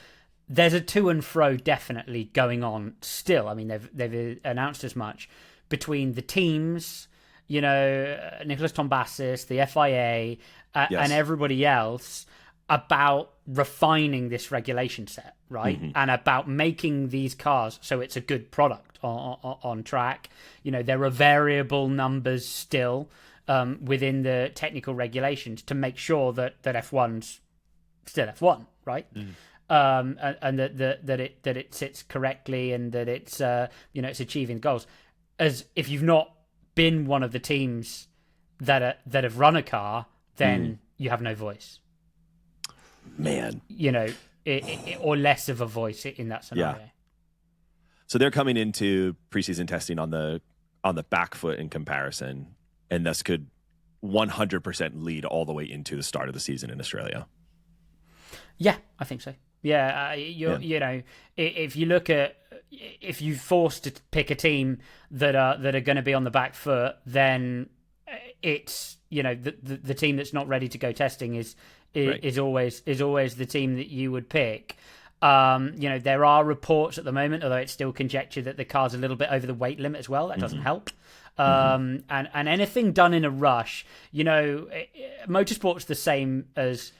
there's a to and fro definitely going on still. I mean, they've announced as much between the teams, Nicholas Tombazis, the FIA, and everybody else about refining this regulation set, right? And about making these cars so it's a good product on track. There are variable numbers still within the technical regulations to make sure that F1's still F1, right? And that it sits correctly, and that it's it's achieving goals. As if you've not been one of the teams that have run a car, then you have no voice. Man, or less of a voice in that scenario. Yeah. So they're coming into preseason testing on the back foot in comparison, and thus could 100% lead all the way into the start of the season in Australia. Yeah, I think so. Yeah, if you look at, if you're forced to pick a team that are going to be on the back foot, then it's the team that's not ready to go testing is always the team that you would pick. There are reports at the moment, although it's still conjecture, that the car's a little bit over the weight limit as well. That doesn't help. And anything done in a rush, motorsport's the same as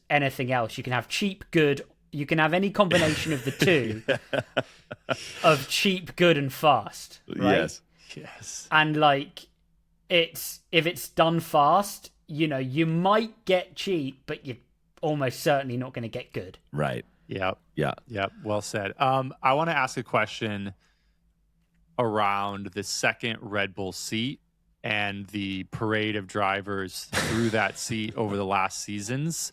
anything else. You can have cheap, good. You can have any combination of the two of cheap, good, and fast. Right? Yes. And if it's done fast, you might get cheap, but you're almost certainly not going to get good. Right. Yep. Yeah. Yep. Well said. I want to ask a question around the second Red Bull seat and the parade of drivers through that seat over the last seasons.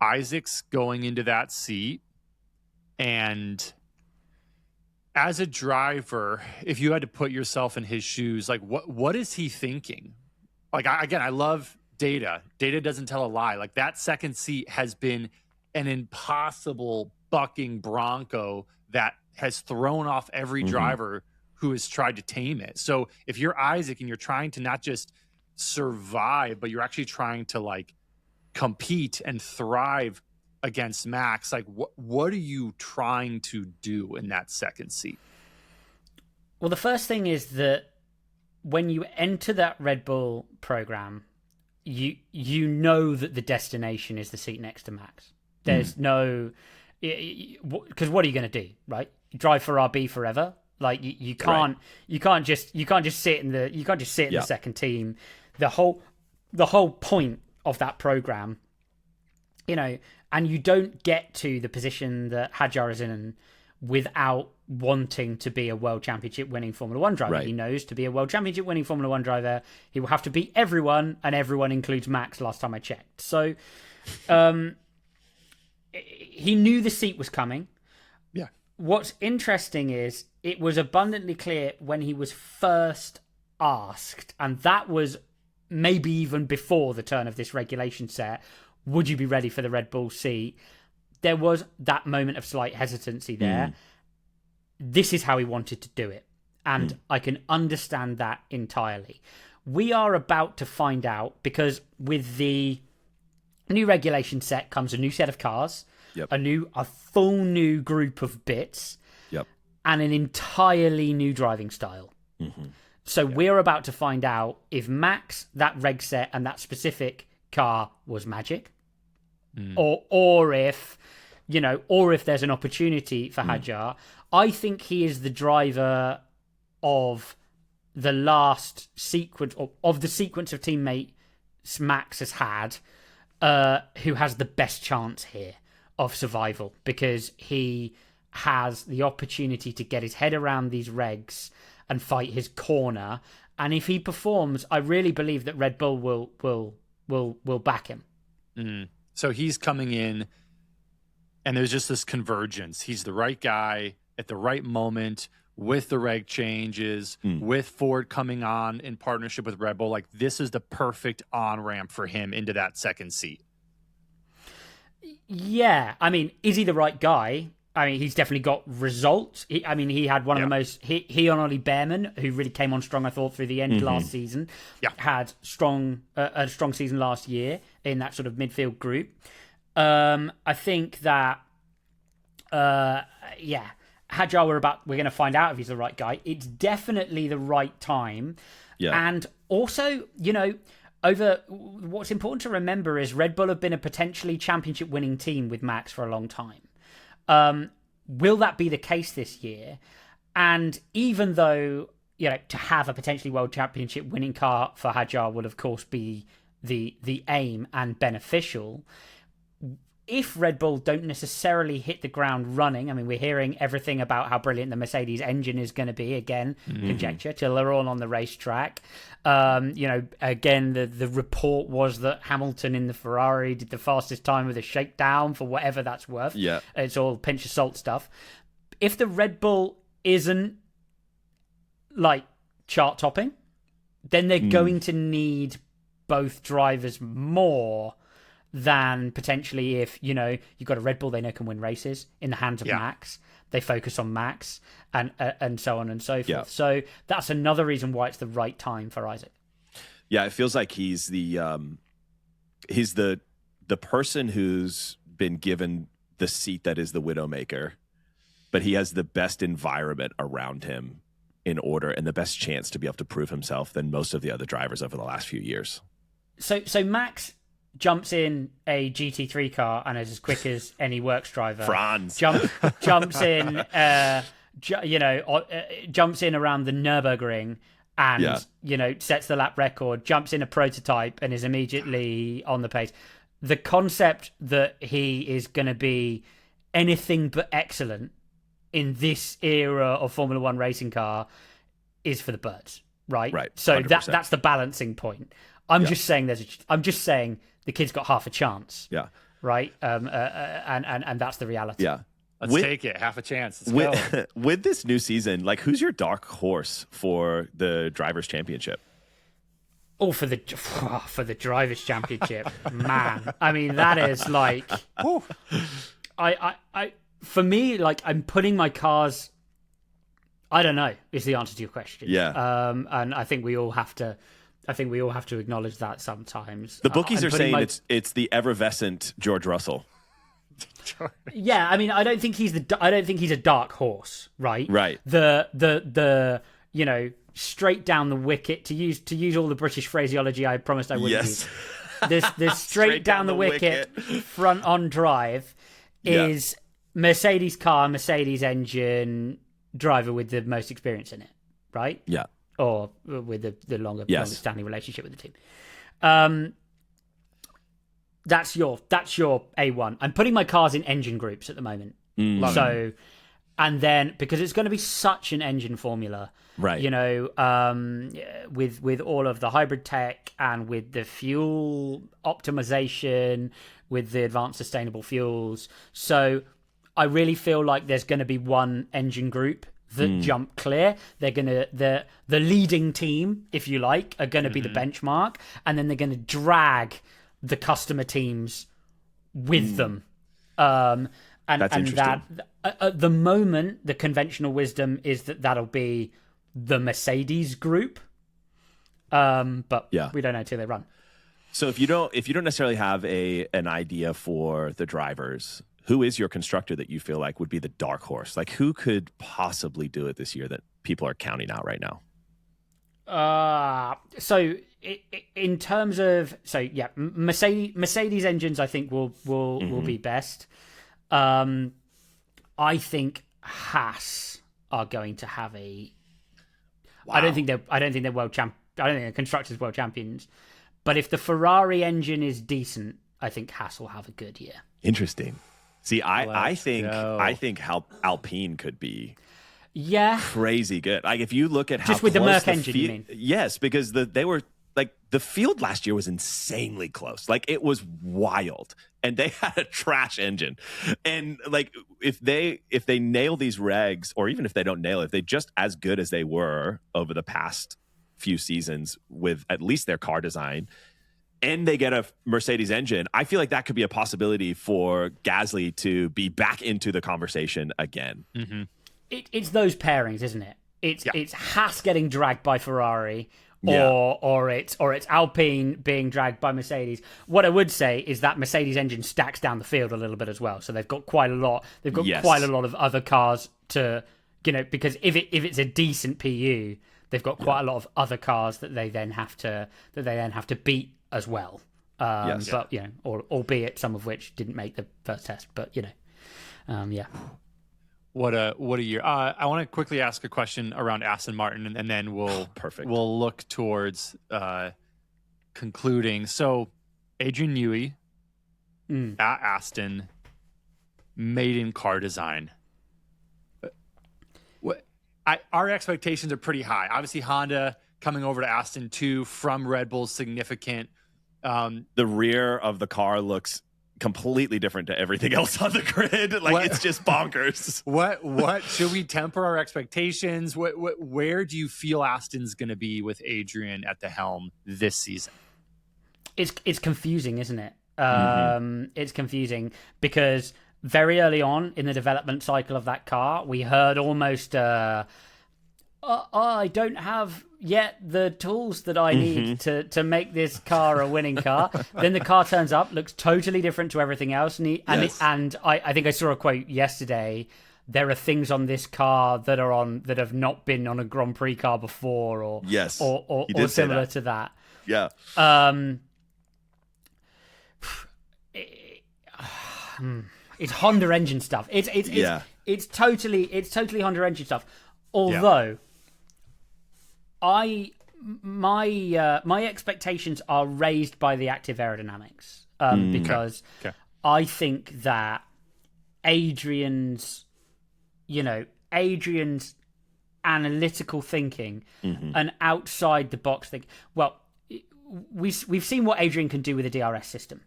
Isaac's going into that seat, and as a driver, if you had to put yourself in his shoes, what is he thinking? I love data. Data doesn't tell a lie. That second seat has been an impossible bucking bronco that has thrown off every driver who has tried to tame it. So if you're Isaac and you're trying to not just survive, but you're actually trying to compete and thrive against Max, what are you trying to do in that second seat? Well, the first thing is that when you enter that Red Bull program, you know that the destination is the seat next to Max. There's no, because what are you going to do, right? Drive for RB forever? You can't just sit in the second team. The whole point of that program, and you don't get to the position that Hadjar is in without wanting to be a world championship winning Formula One driver. Right. He knows to be a world championship winning Formula One driver, he will have to beat everyone, and everyone includes Max last time I checked. So, he knew the seat was coming. Yeah. What's interesting is it was abundantly clear when he was first asked, and that was maybe even before the turn of this regulation set, would you be ready for the Red Bull seat? There was that moment of slight hesitancy there. This is how he wanted to do it. And I can understand that entirely. We are about to find out, because with the new regulation set comes a new set of cars, a full new group of bits, and an entirely new driving style. So we're about to find out if Max, that reg set, and that specific car was magic, or if, or if there's an opportunity for Hadjar. I think he is the driver of the last sequence, of the sequence of teammates Max has had, who has the best chance here of survival, because he has the opportunity to get his head around these regs and fight his corner. And if he performs, I really believe that Red Bull will back him. So he's coming in, and there's just this convergence. He's the right guy at the right moment with the reg changes, with Ford coming on in partnership with Red Bull. Like, this is the perfect on-ramp for him into that second seat. Yeah. I mean, is he the right guy? I mean, he's definitely got results. He had one of the most... He and Ollie Behrman, who really came on strong, I thought, through the end last season, had a strong season last year in that sort of midfield group. I think that, Hadjar, we're going to find out if he's the right guy. It's definitely the right time. Yeah. And also, what's important to remember is Red Bull have been a potentially championship-winning team with Max for a long time. Will that be the case this year? And even though, to have a potentially world championship winning car for Hadjar will of course be the aim and beneficial, if Red Bull don't necessarily hit the ground running, I mean, we're hearing everything about how brilliant the Mercedes engine is going to be, again, conjecture, till they're all on the racetrack. Again, the report was that Hamilton in the Ferrari did the fastest time with a shakedown, for whatever that's worth. Yeah. It's all pinch of salt stuff. If the Red Bull isn't, like, chart-topping, then they're going to need both drivers more than potentially if, you've got a Red Bull they know can win races in the hands of Max. They focus on Max and so on and so forth. Yeah. So that's another reason why it's the right time for Isaac. Yeah, it feels like he's the person who's been given the seat that is the Widowmaker, but he has the best environment around him in order and the best chance to be able to prove himself than most of the other drivers over the last few years. So Max jumps in a GT3 car and is as quick as any works driver. Franz jumps in, jumps in around the Nürburgring and sets the lap record. Jumps in a prototype and is immediately on the pace. The concept that he is going to be anything but excellent in this era of Formula One racing car is for the birds, right? Right. So 100%. that's the balancing point. I'm just saying the kid's got half a chance. Yeah. Right. And that's the reality. Yeah. Let's take it. Half a chance. Let's go. With this new season, like, who's your dark horse for the Drivers' Championship? Oh, for the Drivers' Championship, man. I mean, that is like, for me, like, I'm putting my cars. I don't know is the answer to your question. Yeah. And I think we all have to. Acknowledge that sometimes. The bookies are saying it's the effervescent George Russell. Yeah, I mean, I don't think he's a dark horse, right? Right. The straight down the wicket, to use all the British phraseology I promised I wouldn't use. This straight down the wicket front on drive is Mercedes car, Mercedes engine, driver with the most experience in it, right? Yeah. Or with the longest standing relationship with the team. That's your A1. I'm putting my cars in engine groups at the moment. So, and then because it's going to be such an engine formula, right? With all of the hybrid tech and with the fuel optimization, with the advanced sustainable fuels. So, I really feel like there's going to be one engine group that jump clear. They're gonna the leading team, if you like, are going to be the benchmark, and then they're going to drag the customer teams with them. And that at the moment, the conventional wisdom is that'll be the Mercedes group. But we don't know until they run. So if you don't necessarily have an idea for the drivers, who is your constructor that you feel like would be the dark horse? Like, who could possibly do it this year that people are counting out right now? In terms of Mercedes engines, I think will be best. I think Haas are going to have a. Wow. I don't think they're world champ. I don't think they're constructors world champions. But if the Ferrari engine is decent, I think Haas will have a good year. Interesting. See, I think Alpine could be. Yeah, crazy good. Like if you look at how just with the Merc engine, you mean? Yes, because they were like the field last year was insanely close. Like it was wild, and they had a trash engine. And like if they nail these regs, or even if they don't nail it, if they just as good as they were over the past few seasons with at least their car design, and they get a Mercedes engine, I feel like that could be a possibility for Gasly to be back into the conversation again. Mm-hmm. It's those pairings, isn't it? It's Haas getting dragged by Ferrari, or it's Alpine being dragged by Mercedes. What I would say is that Mercedes engine stacks down the field a little bit as well, so they've got quite a lot. They've got quite a lot of other cars to, because if it's a decent PU, they've got quite a lot of other cars that they then have to beat as well. But albeit some of which didn't make the first test, but What a year! I want to quickly ask a question around Aston Martin, and then we'll look towards concluding. So, Adrian Newey at Aston, maiden car design. Our expectations are pretty high. Obviously, Honda coming over to Aston too from Red Bull, significant. The rear of the car looks completely different to everything else on the grid. It's just bonkers. What should we temper our expectations? Where do you feel Aston's going to be with Adrian at the helm this season? It's confusing, isn't it? It's confusing because very early on in the development cycle of that car, we heard almost I don't have yet the tools that I need to make this car a winning car. Then the car turns up, looks totally different to everything else. And I think I saw a quote yesterday. There are things on this car that have not been on a Grand Prix car before, or similar to that. Yeah. It's Honda engine stuff. It's totally Honda engine stuff. Although my expectations are raised by the active aerodynamics because I think that Adrian's analytical thinking and outside the box thing. Well, we've seen what Adrian can do with a DRS system,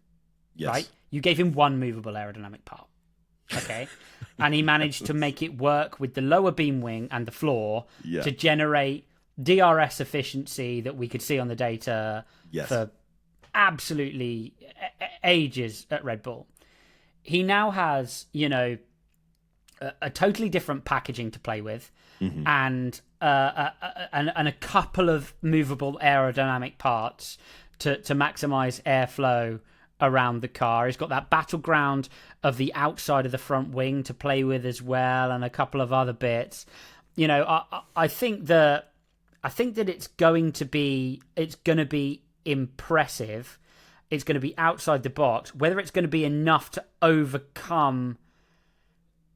right? You gave him one movable aerodynamic part, okay, and he managed to make it work with the lower beam wing and the floor to generate DRS efficiency that we could see on the data for absolutely ages at Red Bull. He now has, a totally different packaging to play with, and a couple of movable aerodynamic parts to maximize airflow around the car. He's got that battleground of the outside of the front wing to play with as well, and a couple of other bits. I think that it's going to be impressive. It's going to be outside the box. Whether it's going to be enough to overcome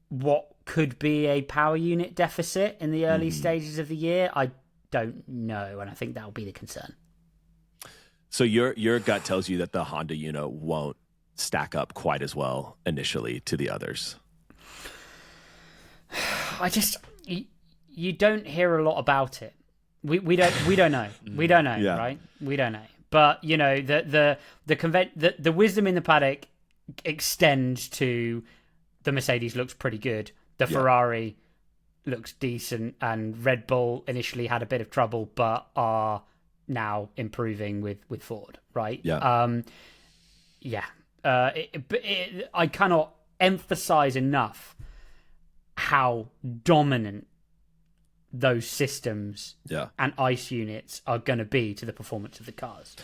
what could be a power unit deficit in the early stages of the year, I don't know, and I think that'll be the concern. So your gut tells you that the Honda unit won't stack up quite as well initially to the others. You don't hear a lot about it. We don't know. We don't know, right? We don't know. But the wisdom in the paddock extends to the Mercedes looks pretty good. The Ferrari looks decent, and Red Bull initially had a bit of trouble, but are now improving with Ford, right? I cannot emphasize enough how dominant those systems and ICE units are going to be to the performance of the cars.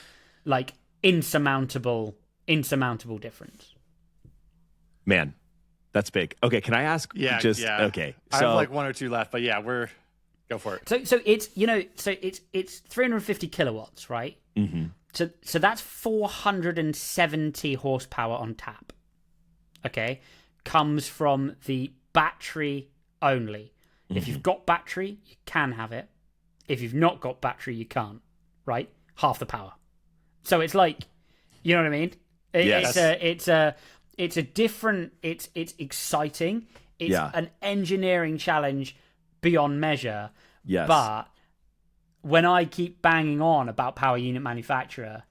Like insurmountable difference. Man, that's big. Okay, can I ask? Okay. So, I have like one or two left, but we're Go for it. So it's it's 350 kilowatts, right? Mm-hmm. So that's 470 horsepower on tap. Okay, comes from the battery only. Mm-hmm. If you've got battery, you can have it. If you've not got battery, you can't. Right, half the power. So it's like, you know what I mean? Yes. It's a different. It's exciting. It's an engineering challenge beyond measure. Yes. But when I keep banging on about power unit manufacturer,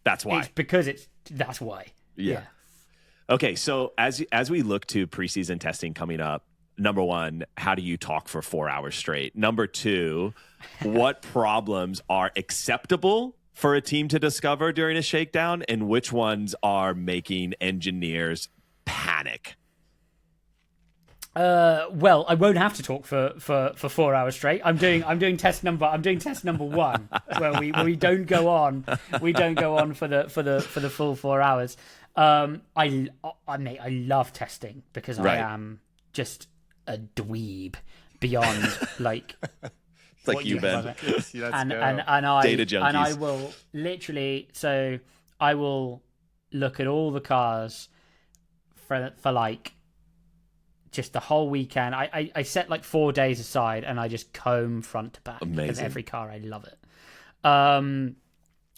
that's why. It's because that's why. Yeah. Okay, so as we look to preseason testing coming up, number one, how do you talk for 4 hours straight? Number two, what problems are acceptable for a team to discover during a shakedown, and which ones are making engineers panic? Well, I won't have to talk for 4 hours straight. I'm doing test number one, where we don't go on for the full 4 hours. I love testing because I am just a dweeb beyond like. It's like you, Ben. And I data junkies. And I will literally, so I will look at all the cars for like just the whole weekend. I set like 4 days aside and I just comb front to back of every car. I love it.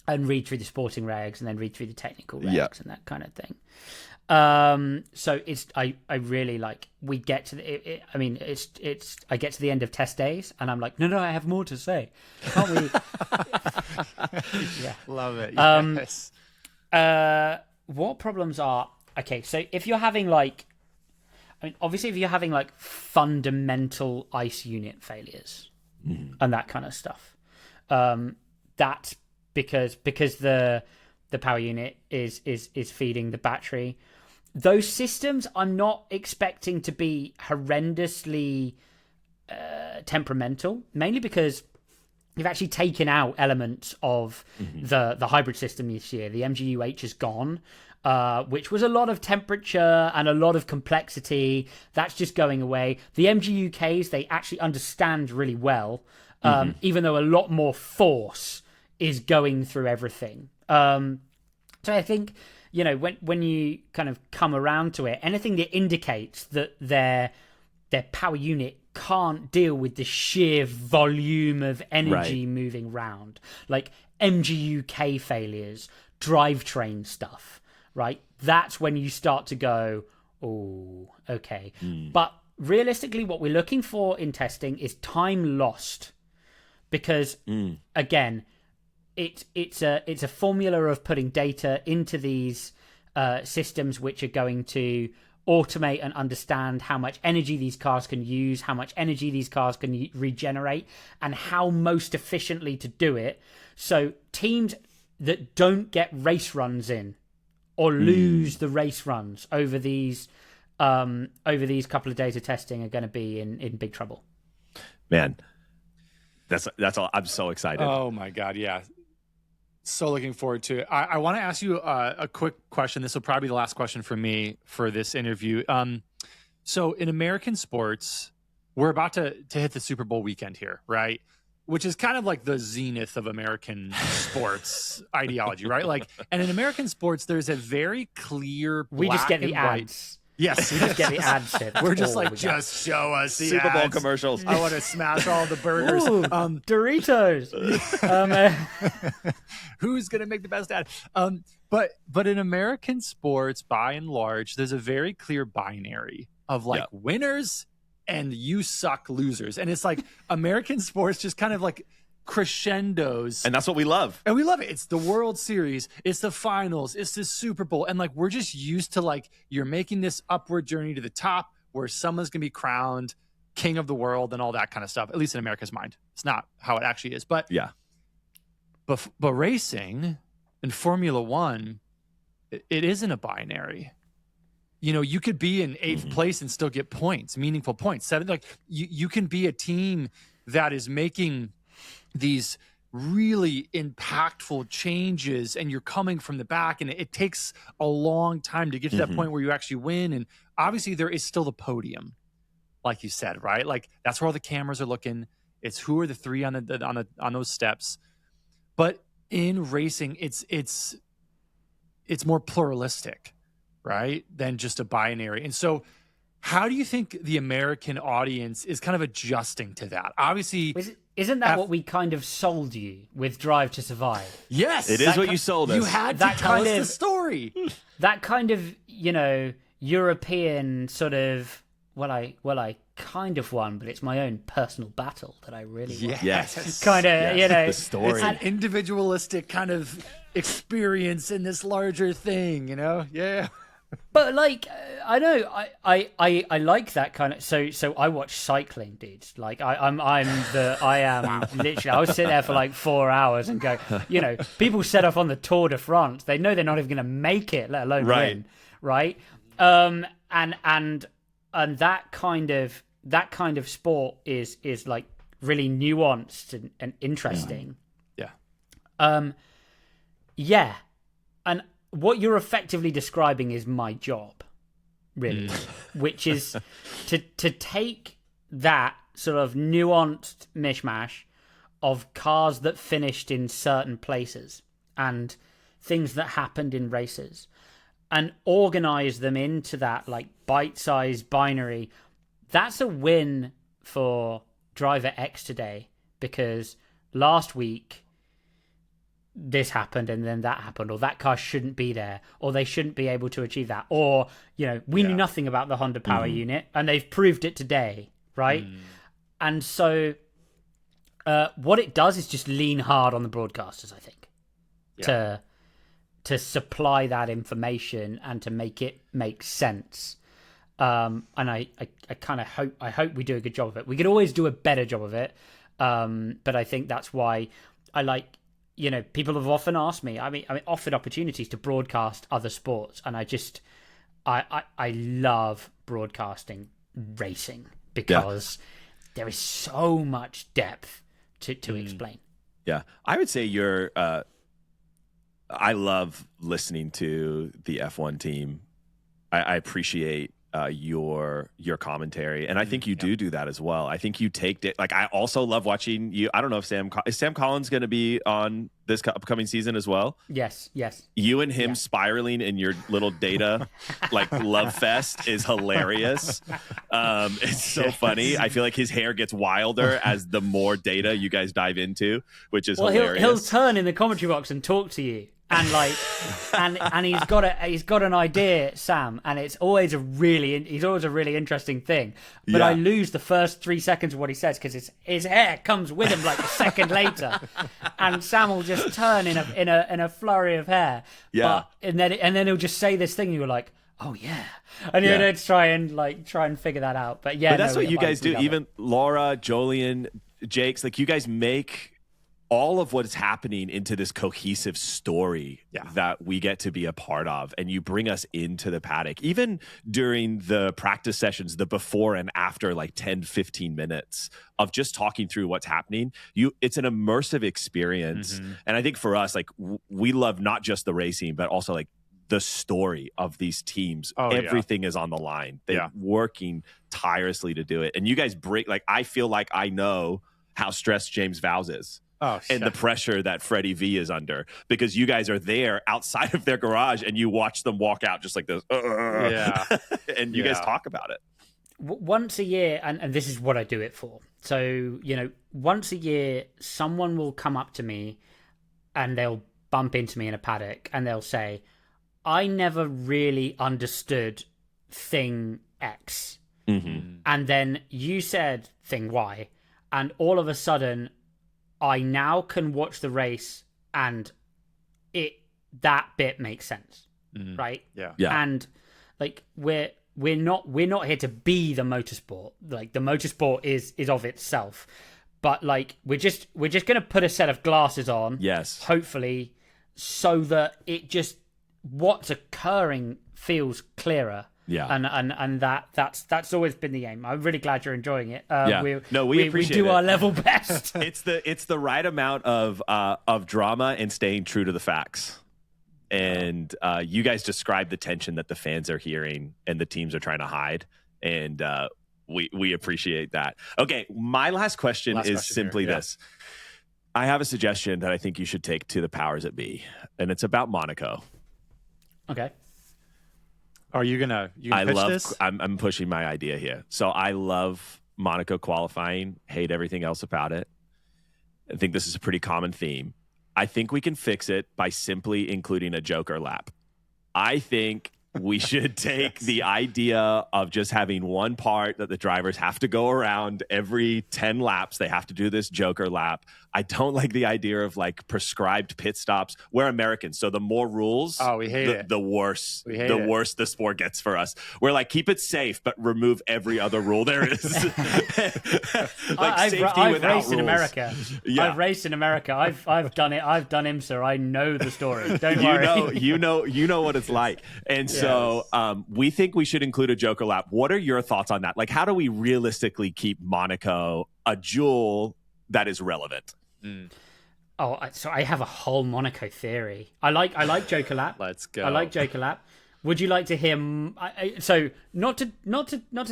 And read through the sporting regs and then read through the technical regs and that kind of thing. So I really like, we get to the, I get to the end of test days and I'm like, no, I have more to say. Can't we? Love it. Yes. What problems are, okay, so if you're having like, obviously if you're having like fundamental ICE unit failures and that kind of stuff, that's because the power unit is feeding the battery. Those systems I'm not expecting to be horrendously temperamental, mainly because you've actually taken out elements of the hybrid system this year. The MGU-H is gone, which was a lot of temperature and a lot of complexity. That's just going away. The MGU-Ks, they actually understand really well, even though a lot more force is going through everything. So I think, when you kind of come around to it, anything that indicates that their power unit can't deal with the sheer volume of energy moving round, like MGU-K failures, drivetrain stuff, right? That's when you start to go, oh, okay. But realistically, what we're looking for in testing is time lost, because again, it's a formula of putting data into these systems which are going to automate and understand how much energy these cars can use, how much energy these cars can regenerate, and how most efficiently to do it. So teams that don't get race runs in or lose the race runs over these couple of days of testing are going to be in big trouble. Man, that's all. I'm so excited. Oh my God, yeah. So looking forward to it. I want to ask you a quick question. This will probably be the last question for me for this interview. So in American sports, we're about to hit the Super Bowl weekend here, right? Which is kind of like the zenith of American sports ideology, right? Like, and in American sports, there's a very clear we just get the white. ads. Yes, we just get the ads. We're just like, just show us the Super Bowl ads. commercials. I want to smash all the burgers. Ooh, Doritos. Who's gonna make the best ad? But in American sports, by and large, there's a very clear binary of like winners and you suck losers, and it's like American sports just kind of like crescendos, and that's what we love. And we love it. It's the World Series, it's the finals, it's the Super Bowl, and like we're just used to like you're making this upward journey to the top where someone's gonna be crowned king of the world and all that kind of stuff. At least in America's mind, it's not how it actually is. But but racing and Formula One, it isn't a binary. You could be in 8th place and still get points, meaningful points. 7, like you can be a team that is making these really impactful changes and you're coming from the back, and it takes a long time to get to that point where you actually win. And obviously there is still the podium, like you said, right? Like that's where all the cameras are looking. It's who are the three on those steps. But in racing, it's more pluralistic, right, than just a binary. And so, how do you think the American audience is kind of adjusting to that? Obviously, isn't that what we kind of sold you with Drive to Survive? Yes, it is what you sold us. You had to tell us the story. That kind of, European sort of. Well, I kind of won, but it's my own personal battle that I really won. Yes. Kind of, the story. It's an individualistic kind of experience in this larger thing, Yeah. But like, I know, I like that kind of. So I watch cycling, dudes. Like I am literally. I was sitting there for like 4 hours and go. People set off on the Tour de France. They know they're not even going to make it, let alone win. Right. And that kind of sport is like really nuanced and interesting. Yeah. Yeah. And what you're effectively describing is my job, really, which is to take that sort of nuanced mishmash of cars that finished in certain places and things that happened in races and organize them into that like bite-sized binary. That's a win for Driver X today, because last week this happened and then that happened, or that car shouldn't be there, or they shouldn't be able to achieve that, or we knew nothing about the Honda power unit and they've proved it today, right? And so what it does is just lean hard on the broadcasters, I think, to supply that information and to make it make sense. And I kind of hope we do a good job of it. We could always do a better job of it, but I think that's why I like. People have often asked me. I mean, offered opportunities to broadcast other sports, and I love broadcasting racing because there is so much depth to explain. Yeah, I would say you're. I love listening to the F1 team. I appreciate your commentary, and I think you do that as well. I think you take it. Like, I also love watching you. I don't know if is Sam Collins going to be on this upcoming season as well? Yes. You and him spiraling in your little data like love fest is hilarious. It's so funny. I feel like his hair gets wilder as the more data you guys dive into, which is hilarious. He'll turn in the commentary box and talk to you. And like, and he's got an idea, Sam, and it's always a really interesting thing. But I lose the first 3 seconds of what he says because his hair comes with him like a second later, and Sam will just turn in a flurry of hair. Yeah, and then he'll just say this thing, and you're like, oh yeah, and you're gonna try and figure that out. But that's what you guys do. Even Laura, Jolien, Jake's, like, you guys make all of what is happening into this cohesive story that we get to be a part of, and you bring us into the paddock, even during the practice sessions, the before and after, like 10-15 minutes of just talking through what's happening. It's an immersive experience. And I think for us, like, we love not just the racing, but also like the story of these teams. Everything is on the line. They're working tirelessly to do it. And you guys break, like, I feel like I know how stressed James Vowles is. And the pressure that Freddie V is under, because you guys are there outside of their garage and you watch them walk out just like this. And you guys talk about it. Once a year, and this is what I do it for. So, once a year, someone will come up to me and they'll bump into me in a paddock and they'll say, I never really understood thing X. And then you said thing Y. And all of a sudden, I now can watch the race and that bit makes sense, right? Yeah. And like we're not here to be the motorsport. Like, the motorsport is of itself, but like we're just gonna put a set of glasses on, hopefully, so that what's occurring feels clearer. And that's always been the aim. I'm really glad you're enjoying it. We appreciate we do our level best. It's the right amount of drama and staying true to the facts. And you guys describe the tension that the fans are hearing and the teams are trying to hide. And We appreciate that. Okay, my last question is simply this. I have a suggestion that I think you should take to the powers that be, and it's about Monaco. Okay. Are you gonna pitch this? I'm pushing my idea here. So I love Monaco qualifying, hate everything else about it. I think this is a pretty common theme. I think we can fix it by simply including a Joker lap. I think we should take the idea of just having one part that the drivers have to go around every 10 laps. They have to do this Joker lap. I don't like the idea of like prescribed pit stops. We're Americans, so the more rules, we hate it. The worse the sport gets for us. We're like, keep it safe, but remove every other rule there is. I've raced in America. Yeah. I've raced in America. I've done it. I've done IMSA. I know the story. Don't worry. You know what it's like. And so we think we should include a Joker lap. What are your thoughts on that? Like, how do we realistically keep Monaco a jewel that is relevant? Oh, so I have a whole Monaco theory. I like Joker lap. Let's go. I like Joker lap. Would you like to hear? So not to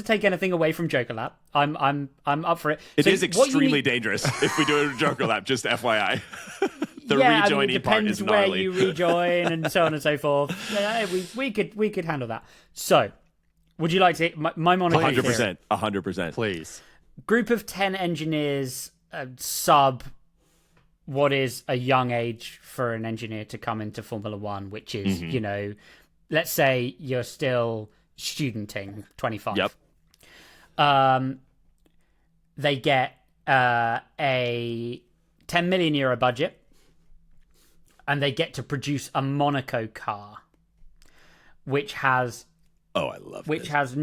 take anything away from Joker lap. I'm up for it. It is extremely dangerous if we do a Joker lap. Just FYI. The rejoining part is gnarly. Depends where you rejoin and so on and so forth. We could handle that. So, would you like to my Monaco 100%, 100%, please? Group of 10 engineers, sub what is a young age for an engineer to come into Formula One, which is let's say you're still studenting, 25. Yep. They get a 10 million euro budget. And they get to produce a Monaco car, which has which has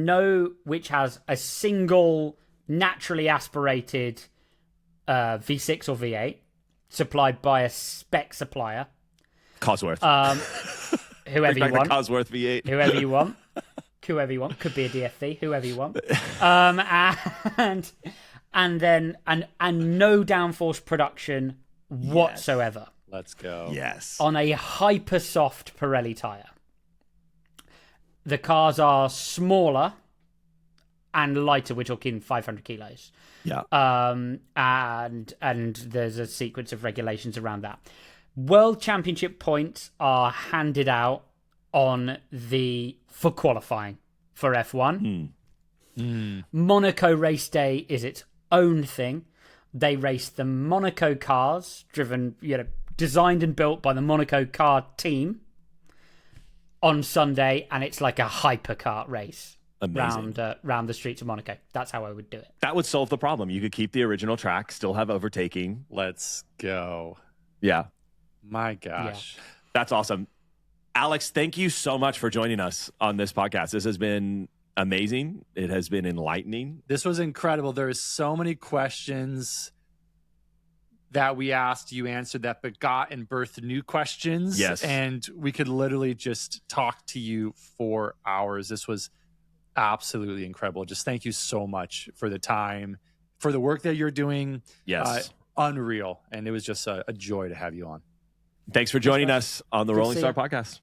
a single naturally aspirated V6 or V8 supplied by a spec supplier, Cosworth. Whoever you want, Cosworth V8. whoever you want, could be a DFV, whoever you want, and then no downforce production whatsoever. Let's go. Yes. On a hyper soft Pirelli tyre. The cars are smaller and lighter. We're talking 500 kilos. Yeah. And there's a sequence of regulations around that. World Championship points are handed out for qualifying for F1. Monaco race day is its own thing. They race the Monaco cars, designed and built by the Monaco car team on Sunday, and it's like a hypercar race round the streets of Monaco. That's how I would do it. That would solve the problem. You could keep the original track, still have overtaking. Let's go. Yeah. My gosh. Yeah. That's awesome. Alex, thank you so much for joining us on this podcast. This has been amazing. It has been enlightening. This was incredible. There is so many questions that we asked, you answered, that begot and birthed new questions. Yes. And we could literally just talk to you for hours. This was absolutely incredible. Just thank you so much for the time, for the work that you're doing. Yes. Unreal. And it was just a joy to have you on. Thanks for joining us on the Rolling Star Podcast.